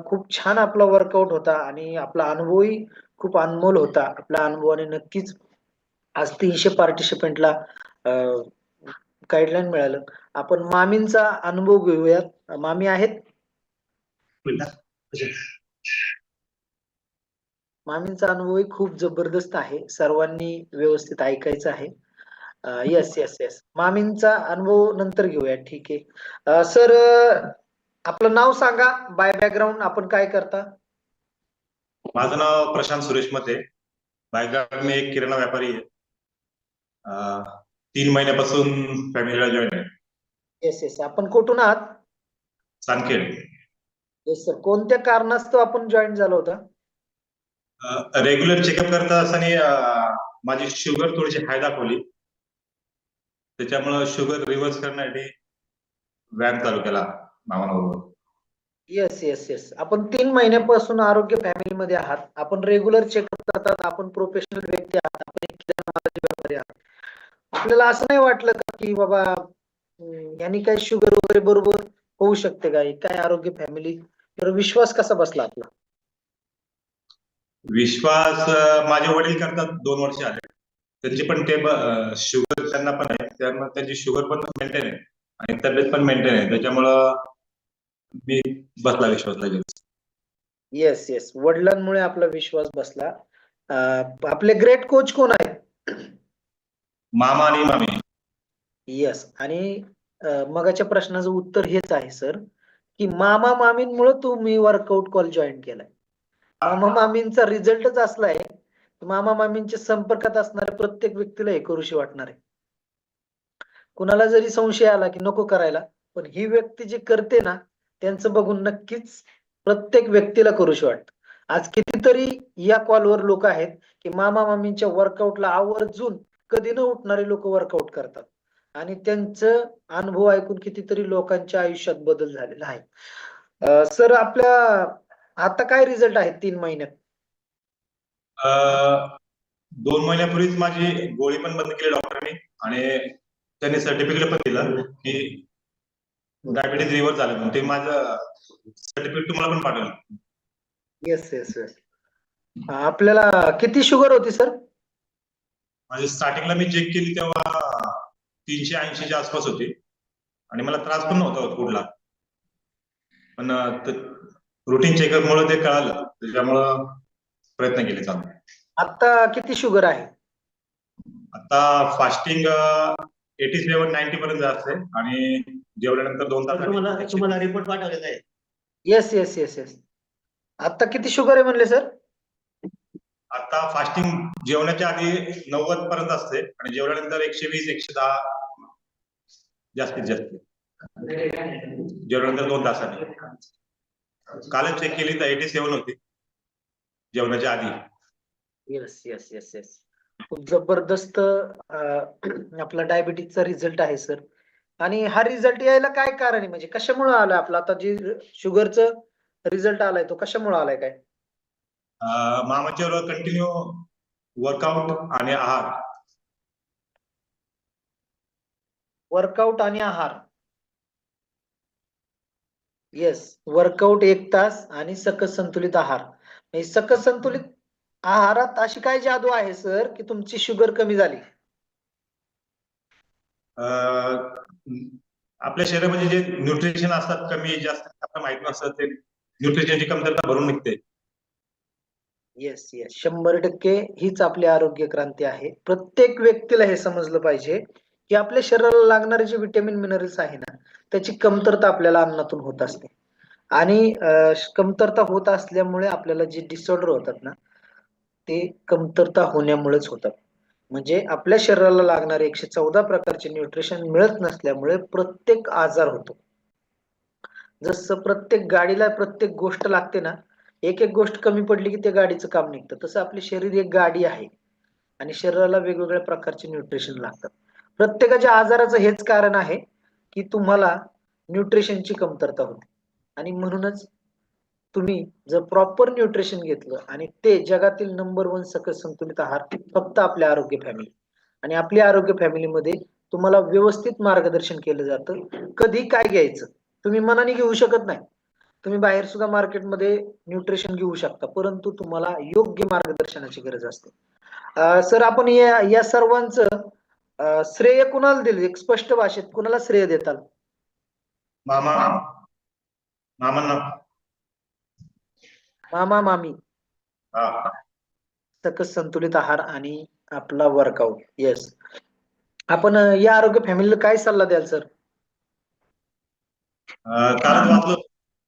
खूप छान आपला वर्कआउट होता आणि आपला अनुभवही खूप अनमोल होता. आपल्या अनुभवाने नक्कीच आज 300 पार्टिसिपंटला गाईडलाईन मिळालं. आपण मामींचा अनुभव घेऊयात. मामी आहेत? मामींचा अनुभवही खूप जबरदस्त आहे. सर्वांनी व्यवस्थित ऐकायचं आहे. Yes, yes, yes. मामींचा अनुभव नंतर घेऊया. ठीक आहे. सर आपलं नाव सांगा. बाय बॅकग्राऊंड आपण काय करता? माझं नाव प्रशांत सुरेश मते. बॅकग्राऊंड मी एक किराणा व्यापारी आहे. 3 महिन्यापासून फॅमिलीला जॉईन आहे. Yes, yes. आपण कुठून आहात? चांदखेड. Yes sir. कोणत्या कारणास्तव आपण जॉईन झालो होता? रेग्युलर चेकअप करता असताना माझी शुगर थोडीशी हाय दाखवली. त्याच्यामुळे शुगर रिव्हर्स करण्यासाठी व्यायाम चालू केला मामाबरोबर. Yes, yes, yes. आपण 3 महिन्यापासून आरोग्य फॅमिलीमध्ये आहात. आपण रेग्युलर चेकअप करतात. आपण प्रोफेशनल व्यक्ती आहात. आपण एक किराणा मालाचे व्यापारी आहात. आपल्याला असं नाही वाटलं का की बाबा यांनी काय शुगर वगैरे बरोबर होऊ शकते का? काय आरोग्य फॅमिली तर विश्वास कसा बसला आपला? विश्वास माझे वडील करतात 2 वर्ष आले. त्यांची पण शुगर त्यांना पण आहे. त्यांची शुगर पण मेंटेन आहे आणि तब्येत पण मेंटेन आहे. त्याच्यामुळं मी बसला विश्वास लगेच. Yes, yes. वडिलांमुळे आपला विश्वास बसला. आपले ग्रेट कोच कोण आहेत? मामा आणि मामी. येस. आणि मगाच्या प्रश्नाचं उत्तर हेच आहे सर की मामा मामींमुळे तुम्ही वर्कआउट कॉल जॉईन केलाय. मामा मामींचा रिझल्टच असला आहे. मामा मामींच्या संपर्कात असणाऱ्या प्रत्येक व्यक्तीला हे करूशी वाटणार आहे. कुणाला जरी संशय आला की नको करायला, पण ही व्यक्ती जी करते ना त्यांचं बघून नक्कीच प्रत्येक व्यक्तीला करूशी वाटतं. आज कितीतरी या कॉलवर लोक आहेत की मामा मामींच्या वर्कआउटला आवर्जून कधी न उठणारे लोक वर्कआउट करतात आणि त्यांचं अनुभव ऐकून कितीतरी लोकांच्या आयुष्यात बदल झालेला आहे. सर आपल्या आता काय रिझल्ट आहे 3 महिन्यात? 2 महिन्यापूर्वीच माझी गोळी पण बंद केली डॉक्टरांनी आणि त्यांनी सर्टिफिकेट पण दिलं की डायबिटीज रिव्हर्स झालं पण ते माझं सर्टिफिकेट तुम्हाला पण पाठवलं. Yes yes yes. आपल्याला किती शुगर होती सर? माझी स्टार्टिंगला मी चेक केली तेव्हा 380च्या आसपास होती आणि मला त्रास पण नव्हता होत कुठला, पण रुटीन चेकअप मुळे ते कळालं, त्याच्यामुळं प्रयत्न केले चालू. आता किती शुगर आहे? आता फास्टिंग 87-90 पर्यंत असते आणि जेवल्यानंतर 2 तास. तुम्हाला रिपोर्ट पाठवलेला आहे. Yes yes yes yes. आता किती शुगर आहे म्हणले सर? आता फास्टिंग जेवण्याच्या आधी 90 पर्यंत असते आणि जेवल्यानंतर 120-110 जास्तीत जास्त. जेवल्यानंतर 2 तासांनी. कालच चेक केली तर 87 होती जेवणाच्या आधी. Yes yes yes yes. खूप जबरदस्त आपला डायबिटीजचा रिझल्ट आहे सर. आणि हा रिझल्ट यायला काय कारण आहे, म्हणजे कशामुळे आलाय आपला आता जे शुगरचं रिझल्ट आलाय तो कशामुळे आलाय काय? मामाच्यावर कंटिन्यू वर्कआउट आणि आहार. वर्कआउट आणि आहार. येस, वर्कआउट 1 तास आणि सकस संतुलित आहार. सकस संतुलित आहारात अशी काय जादू आहे सर की तुमची शुगर कमी झाली? आपल्या शरीरामध्ये जे न्यूट्रिशन असतात कमी जास्त आपल्याला माहित नसतं, ते न्यूट्रिशनची कमतरता भरून निघते. येस येस, 100% हीच आपली आरोग्य क्रांती आहे. प्रत्येक व्यक्तीला हे समजलं पाहिजे की आपल्या शरीराला लागणारे जे विटॅमिन मिनरल्स आहे ना, त्याची कमतरता आपल्याला अन्नातून होत असते. आणि कमतरता होत असल्यामुळे आपल्याला जे डिसऑर्डर होतात ना, ते कमतरता होण्यामुळेच होतात. म्हणजे आपल्या शरीराला लागणारे 114 प्रकारचे न्यूट्रिशन मिळत नसल्यामुळे प्रत्येक आजार होतो. जसं प्रत्येक गाडीला प्रत्येक गोष्ट लागते ना, एक एक गोष्ट कमी पडली की ते गाडीचं काम निघतं, तसं आपले शरीर एक गाडी आहे आणि शरीराला वेगवेगळ्या प्रकारचे न्यूट्रिशन लागतात. प्रत्येकाच्या आजाराचं हेच कारण आहे की तुम्हाला न्यूट्रिशनची कमतरता होते. आणि म्हणूनच तुम्ही जर प्रॉपर न्यूट्रिशन घेतलं आणि ते जगातील नंबर 1 सकस संतुलित आहार फक्त आपल्या आरोग्य फॅमिली. आणि आपल्या आरोग्य फॅमिलीमध्ये तुम्हाला व्यवस्थित मार्गदर्शन केलं जातं. कधी काय घ्यायचं तुम्ही मनाने घेऊ शकत नाही. तुम्ही बाहेर सुद्धा मार्केटमध्ये न्यूट्रिशन घेऊ शकता, परंतु तुम्हाला योग्य मार्गदर्शनाची गरज असते. सर, आपण या सर्वांचं श्रेय कुणाला दिलं, एक स्पष्ट भाषेत कुणाला श्रेय देताल? मामांना. मामा मामी. सकस संतुलित आहार आणि आपला वर्कआउट. येस. आपण या आरोग्य फॅमिलीला काय सल्ला द्याल सर? कालच वाचलो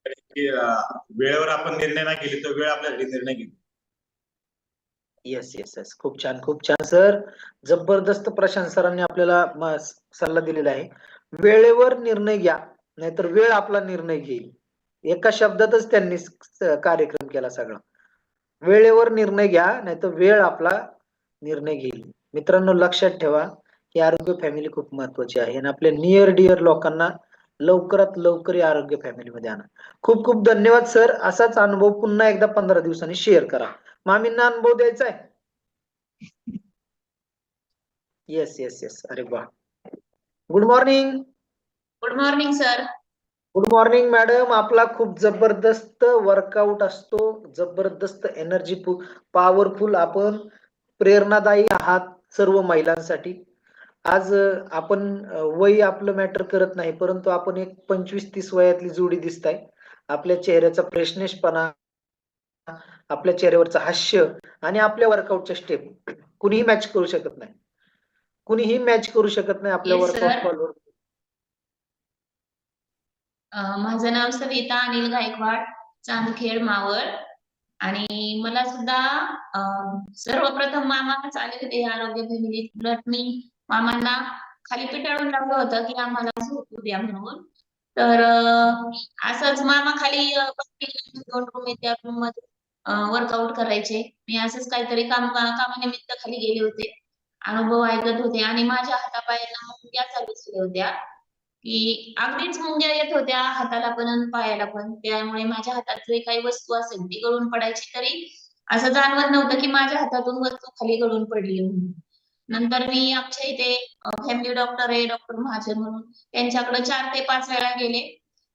की वेळेवर आपण निर्णय नाही केले तर वेळ आपल्यासाठी निर्णय घेईल. येस येस येस, खूप छान खूप छान सर. जबरदस्त प्रशांत सरांनी आपल्याला सल्ला दिलेला आहे. वेळेवर निर्णय घ्या, नाहीतर वेळ आपला निर्णय घेईल. एका शब्दातच त्यांनी कार्यक्रम केला सगळा. वेळेवर निर्णय घ्या, नाहीतर वेळ आपला निर्णय घेईल. मित्रांनो, लक्षात ठेवा की आरोग्य फॅमिली खूप महत्वाची आहे आणि आपल्या नियर डिअर लोकांना लवकरात लवकर या आरोग्य फॅमिलीमध्ये आणा. खूप खूप धन्यवाद सर. असाच अनुभव पुन्हा एकदा 15 दिवसांनी शेअर करा. मामींना अनुभव द्यायचा आहे? Yes yes yes. अरे वा, good morning. Good morning sir. Good morning madam. आपला खूप जबरदस्त वर्कआउट असतो, जबरदस्त एनर्जी पॉवरफुल. आपण प्रेरणादायी आहात सर्व महिलांसाठी. आज आपण वय आपलं मॅटर करत नाही, परंतु आपण एक 25-30 वयातली जोडी दिसताय. आपल्या चेहऱ्याचा फ्रेशनेसपणा, आपल्या चेहऱ्यावरचं हास्य आणि आपल्या वर्कआउटच्या स्टेप कुणीही मॅच करू शकत नाही. कुणीही मॅच करू शकत नाही आपल्या वर्कआउट कॉलवर. माझं नाव सविता अनिल गायकवाड, चांदखेड मावळ. आणि मला सुद्धा सर्वप्रथम मामाच आले होते आरोग्य फॅमिलीत. उलट मी मामांना खाली पिटाळून लावलं होतं की आम्हाला झोपू द्या म्हणून. तर असंच मामा खाली 2 रूम आहेत, त्या रूम मध्ये वर्कआउट करायचे. मी असंच काहीतरी कामानिमित्त खाली गेले होते, अनुभव ऐकत होते आणि माझ्या हातापायांना मुंग्या चालू झाल्या होत्या की अगदीच मुंग्या येत होत्या हाताला पण आणि पायाला पण. त्यामुळे माझ्या हातात जे काही वस्तू असेल ती गळून पडायची, तरी असं जाणवत नव्हतं की माझ्या हातातून वस्तू खाली गळून पडली म्हणून. नंतर मी आमच्या इथे फॅमिली डॉक्टर आहे डॉक्टर महाजन म्हणून, त्यांच्याकडे 4 ते 5 वेळा गेले.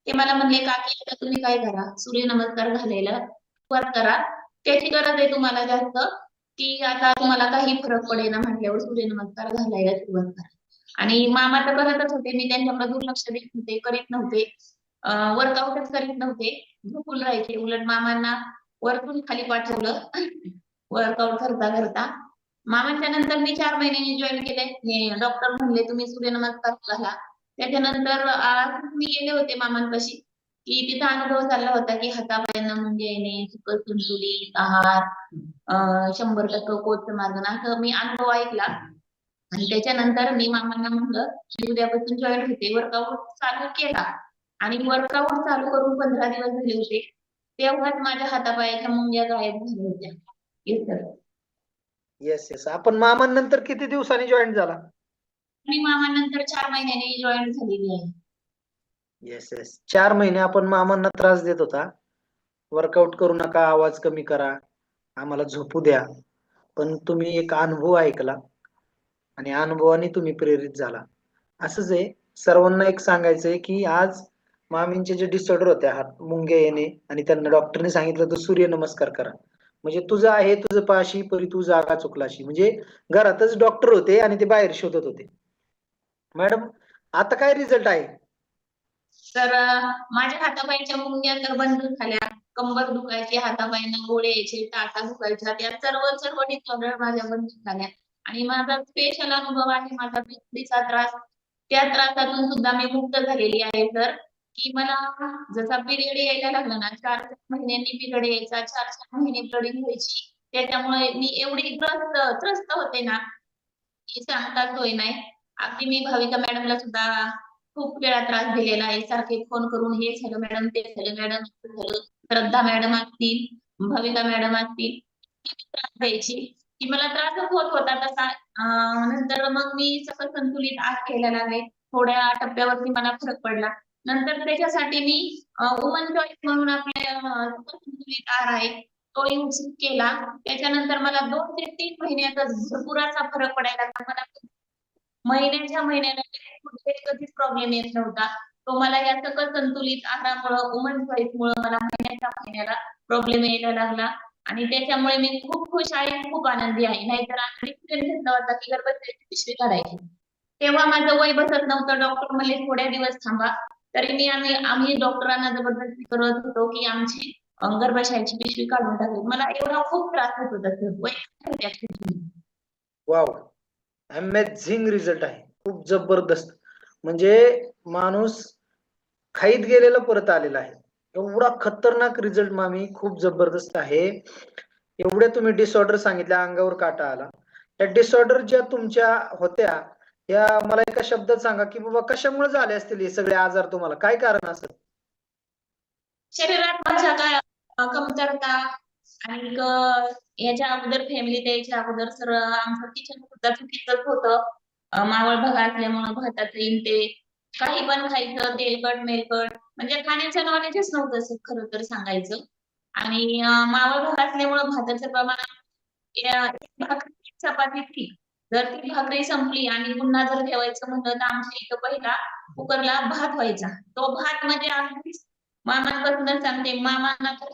ते मला म्हणले, "काकी आता तुम्ही काय करा, सूर्यनमस्कार घालायला सुरुवात करा. त्याची गरज आहे तुम्हाला जास्त, की आता तुम्हाला काही फरक पडेना म्हटल्यावर सूर्यनमस्कार घालायला सुरुवात करा." आणि मामा तर करतच होते, मी त्यांच्याकडे दुर्लक्ष देत होते, करीत नव्हते. वर्कआउटच करीत नव्हते, झोपून राहायचे. उलट मामांना वरतून खाली पाठवलं वर्कआउट करता करता. मामांच्या नंतर मी 4 महिन्यांनी जॉईन केले. हे डॉक्टर म्हणले, "तुम्ही सूर्यनमस्कार घाला." त्याच्यानंतर मी गेले होते मामांपाशी, की तिथं अनुभव चालला होता, की हातापायांना मुंग्या येणे, सुकं संतुलित आहार, 100% कोच मार्ग असं मी अनुभव ऐकला. आणि त्याच्यानंतर मी मामांना म्हटलं, "मी उद्यापासून जॉईन होते." वर्कआउट चालू केला आणि वर्कआउट चालू करून 15 दिवस झाले होते. तेव्हाच माझ्या हातापायाच्या मुंग्या गायब झाल्या होत्या. Yes sir. Yes yes. आपण मामांनंतर किती दिवसांनी जॉईन झाला? मी मामानंतर 4 महिन्यांनी जॉईन झालेली आहे. Yes yes. 4 महिने आपण मामांना त्रास देत होता. वर्कआउट करू नका, आवाज कमी करा, आम्हाला झोपू द्या. पण तुम्ही एक अनुभव ऐकला आणि अनुभवाने तुम्ही प्रेरित झाला. असंच आहे, सर्वांना एक सांगायचंय, की आज मामींचे जे डिसऑर्डर होते, हात मुंग्या येणे आणि त्यांना डॉक्टरने सांगितलं तर सूर्यनमस्कार करा. म्हणजे तुझं आहे तुझं पाशी परी तू जागा चुकलाशी. म्हणजे घरातच डॉक्टर होते आणि ते बाहेर शोधत होते. मॅडम, आता काय रिझल्ट आहे? तर माझ्या हातापायच्या मुंग्या तर बंद झाल्या. कंबर दुखायची, हातापायांना गोळे यायचे, टाचा दुखायच्या, त्या सर्व डिसऑर्डर माझ्या बंद झाल्या. आणि माझा स्पेशल अनुभव आहे माझा पित्तीचा त्रास. त्या त्रासातून सुद्धा मी मुक्त झालेली आहे सर, की मला जसा पिरियड यायला लागला ना, 4 महिन्यांनी पिरियड यायचा, 4 महिने ब्लिडिंग व्हायची. त्याच्यामुळे मी एवढी त्रस्त होते ना, की सांगता सोय नाही. अगदी मी भाविका मॅडमला सुद्धा खूप वेळा त्रास दिलेला आहे. सारखे फोन करून हे झालं मॅडम, ते झालं मॅडम, असं झालं. श्रद्धा मॅडम असतील, भाविका मॅडम असतील, किती त्रास द्यायची, की मला त्रासच होत होता तसा. नंतर मग मी सगळं संतुलित आहार घ्यायला लागले. थोड्या टप्प्यावरती मला फरक पडला. नंतर त्याच्यासाठी मी वुमन चॉईस म्हणून आपले संतुलित आहार आहे, तो यूज केला. त्याच्यानंतर मला 2 ते 3 महिन्यातच भरपूर असा फरक पडायला लागला. मला महिन्याला कुठेच कधीच प्रॉब्लेम येत नव्हता. तो मला या सगळं संतुलित आहारामुळं, वुमन चॉईसमुळं मला महिन्याला प्रॉब्लेम यायला लागला. आणि त्याच्यामुळे मी खूप खुश आहे, खूप आनंदी आहे. नाहीतर आधी घेतला होता की गर्भवतीची पिशवी काढायची. तेव्हा माझं वय बसत नव्हतं. डॉक्टर म्हणले थोड्या दिवस थांबा. तरी आम्ही डॉक्टरांना जबरदस्ती करत होतो, की आमची गर्भाशयाची पिशवी काढून टाकली. मला एवढा खूप त्रास होत होता सर. वय वाव, अमेझिंग रिझल्ट आहे. खूप जबरदस्त. म्हणजे माणूस खाईत गेलेला परत आलेला आहे. एवढा खतरनाक रिझल्ट मामी, खूप जबरदस्त आहे. एवढ्या तुम्ही डिसऑर्डर सांगितल्या, अंगावर काटा आला. त्या डिसऑर्डर ज्या तुमच्या होत्या, या मला एका शब्दात सांगा, की बाबा कशामुळे झाले असतील हे सगळे आजार तुम्हाला? काय कारण असेल? शरीरात माझ्या काय कमतरता आणि याच्या अगोदर फॅमिलीत यायच्या अगोदर सर आमचं किचन सुद्धा चुकीचंच होतं. मावळ भाग असल्यामुळे भाताचं इंटेक, काही पण खायचं, तेलकट मेलकट, म्हणजे खाण्याचं नॉलेजच नव्हतं सर खरं तर सांगायचं. आणि मावळ भाग असल्यामुळे भाताचं प्रमाण एक भाकरी चपाती ठीक. जर ती भाकरी संपली आणि पुन्हा जर ठेवायचं म्हणलं तर आमच्या इथं पहिला कुकरला भात व्हायचा. तो भात म्हणजे अगदीच मामांपासूनच सांगते, मामांना तर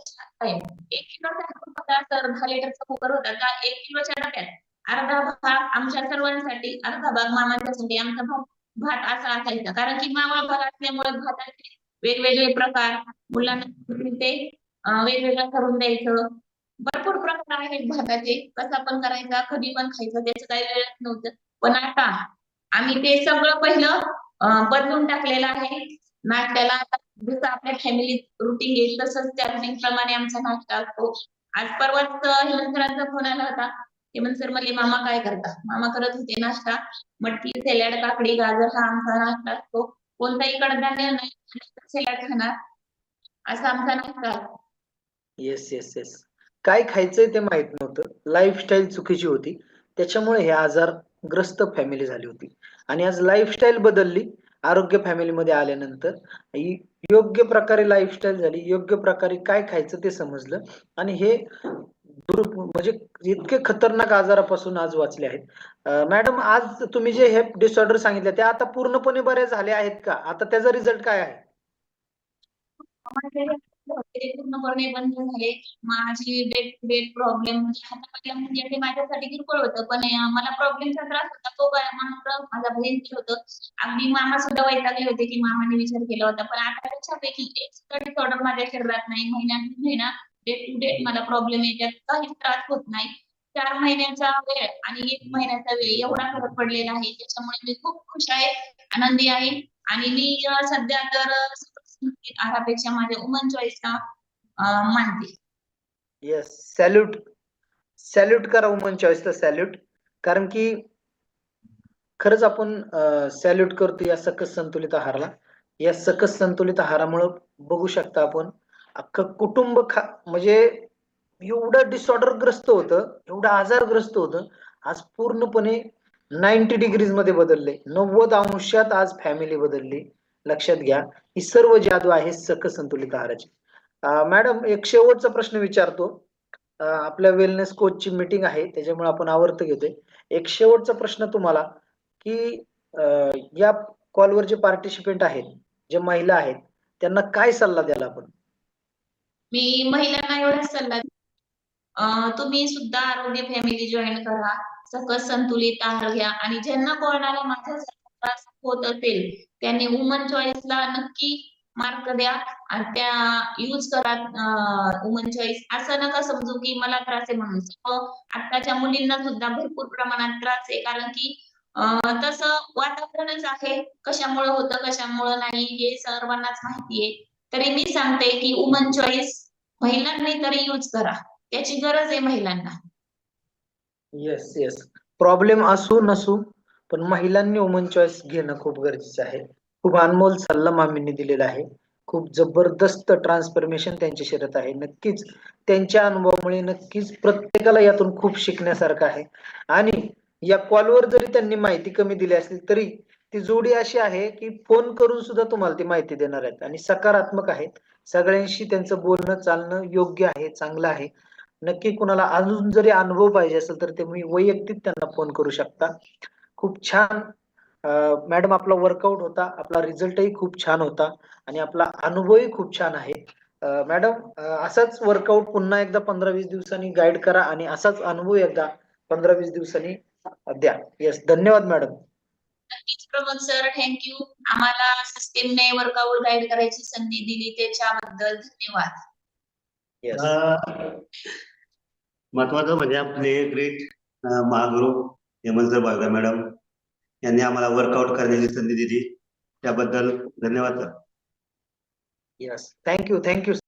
1 किलोचा होता सर, 10 लिटरचा कुकर होता. त्या 1 किलोच्या डब्यात अर्धा भाग आमच्या सर्वांसाठी, अर्धा भाग मामांच्यासाठी. आमचा भात असा असायचा. कारण की मावळ भाग असल्यामुळे भाताचे वेगवेगळे प्रकार मुलांना ते वेगवेगळं करून द्यायचं. भरपूर प्रकार आहेत भाताचे. कसा पण करायचा, कधी पण खायचं, त्याचं काही वेळच नव्हतं. पण आता आम्ही ते सगळं पहिलं बदलून टाकलेलं आहे. नाश्त्याला आता जसं आपल्या फॅमिलीत रुटीन येईल तसंच त्या रुटीन प्रमाणे आमचा नाश्ता असतो. आज परवाच हेमंत सरांचा फोन आला होता. हेमंत सर म्हणले, "मामा काय करता?" मामा करत होते नाश्ता. मटकी, सॅलड, काकडी, गाजर हा आमचा नाश्ता असतो. कोणताही कडधान्य नाही, सॅलड खाणार, असा आमचा नाश्ता असतो. Yes yes yes. काय खायचंय ते माहित नव्हतं. लाईफस्टाईल चुकीची होती. त्याच्यामुळे हे आजार ग्रस्त फॅमिली झाली होती. आणि आज लाईफस्टाईल बदलली. आरोग्य फॅमिलीमध्ये आल्यानंतर योग्य प्रकारे लाईफस्टाईल झाली. योग्य प्रकारे काय खायचं ते समजलं. आणि हे म्हणजे इतके खतरनाक आजारापासून आज वाचले आहेत. मॅडम, आज तुम्ही जे हे डिसऑर्डर सांगितले ते आता पूर्णपणे बरे झाले आहेत का? आता त्याचा रिझल्ट काय आहे? ते पूर्णपणे बंद झाले. माझी डेट टू डेट प्रॉब्लेम म्हणजे हातापायला म्हणजे ते माझ्यासाठी किरकोळ होतं, पण मला प्रॉब्लेमचा त्रास होता तो मात्र माझा भयंकर होतं. अगदी मामा सुद्धा वैतागले होते की मामाने विचार केला होता, पण आता त्याच्यापैकी एक सुद्धा डिसऑर्डर माझ्या शरीरात नाही. महिना डेट टू डेट मला प्रॉब्लेम येतात, काहीच त्रास होत नाही. 4 महिन्याचा वेळ आणि 1 महिन्याचा वेळ एवढा फरक पडलेला आहे. त्याच्यामुळे मी खूप खुश आहे, आनंदी आहे आणि मी सध्या तर आहारापेक्षा माझ्या वुमन चॉईसला मानते. Yes, salute. सॅल्यूट करा वुमन चॉईसला, सॅल्यूट. कारण की खरंच आपण सॅल्यूट करतो या सकस संतुलित आहाराला. या सकस संतुलित आहारामुळे बघू शकता आपण अख्खं कुटुंब म्हणजे एवढं डिसऑर्डर ग्रस्त होतं, एवढं आजारग्रस्त होतं, आज पूर्णपणे 90 डिग्रीज मध्ये बदलले. 90 अंशात आज फॅमिली बदलली. लक्षात घ्या, ही सर्व जादू आहे सकस संतुलित आहाराची. मॅडम, एक शेवटचा प्रश्न विचारतो. आपल्या वेलनेस कोचची मीटिंग आहे, त्याच्यामुळे आपण आवर्त घेतोय. एक शेवटचा प्रश्न तुम्हाला, की या कॉलवर जे पार्टिसिपेंट आहेत, जे महिला आहेत, त्यांना काय सल्ला द्याल आपण? मी महिलांना एवढाच सल्ला तुम्ही सुद्धा आरोग्य फॅमिली जॉईन करा, सकस संतुलित आहार घ्या आणि ज्यांना कोणाला माझ्यासारखा त्रास होत असेल त्यांनी वुमन चॉईसला नक्की मार्क द्या आणि त्या यूज करा. वुमन चॉईस असं नका समजू की मला त्रास आहे म्हणून. आताच्या मुलींना सुद्धा भरपूर प्रमाणात त्रास आहे, कारण की तसं वातावरणच आहे. कशामुळे होतं कशामुळे नाही हे सर्वांनाच माहिती आहे. तरी मी सांगते की वुमन चॉईस महिलांनी तरी यूज करा, त्याची गरज आहे महिलांना. Yes, yes. प्रॉब्लेम असू नसू, पण महिलांनी वुमन चॉईस घेणं खूप गरजेचं आहे. खूप अनमोल सल्ला मामींनी दिलेला आहे. खूप जबरदस्त ट्रान्सफॉर्मेशन त्यांच्या शरीरात आहे. नक्कीच त्यांच्या अनुभवामुळे नक्कीच प्रत्येकाला यातून खूप शिकण्यासारखं आहे. आणि या कॉलवर जरी त्यांनी माहिती कमी दिली असली तरी ती जोडी अशी आहे की फोन करून सुद्धा तुम्हाला ती माहिती देणार आहेत आणि सकारात्मक आहेत. सगळ्यांशी त्यांचं बोलणं चालणं योग्य आहे, चांगलं आहे. नक्की कुणाला अजून जरी अनुभव पाहिजे असेल तर तुम्ही वैयक्तिक त्यांना फोन करू शकता. खूप छान मॅडम आपला वर्कआउट होता, आपला रिझल्टही खूप छान होता आणि आपला अनुभवही खूप छान आहे. मॅडम, असाच वर्कआउट पुन्हा एकदा 15-20 दिवसांनी गाईड करा आणि असाच अनुभव एकदा 15-20 दिवसांनी द्या. येस, धन्यवाद मॅडम. नक्कीच प्रमोद सर, थँक्यू. आम्हाला सिस्टीमने वर्कआउट गाईड करायची संधी दिली त्याच्याबद्दल धन्यवाद. महत्वाचं म्हणजे आपले ग्रेट महागुरु हेमंत बागरा मॅडम यांनी आम्हाला वर्कआउट करण्याची संधी दिली, त्याबद्दल धन्यवाद सर. Yes, thank you.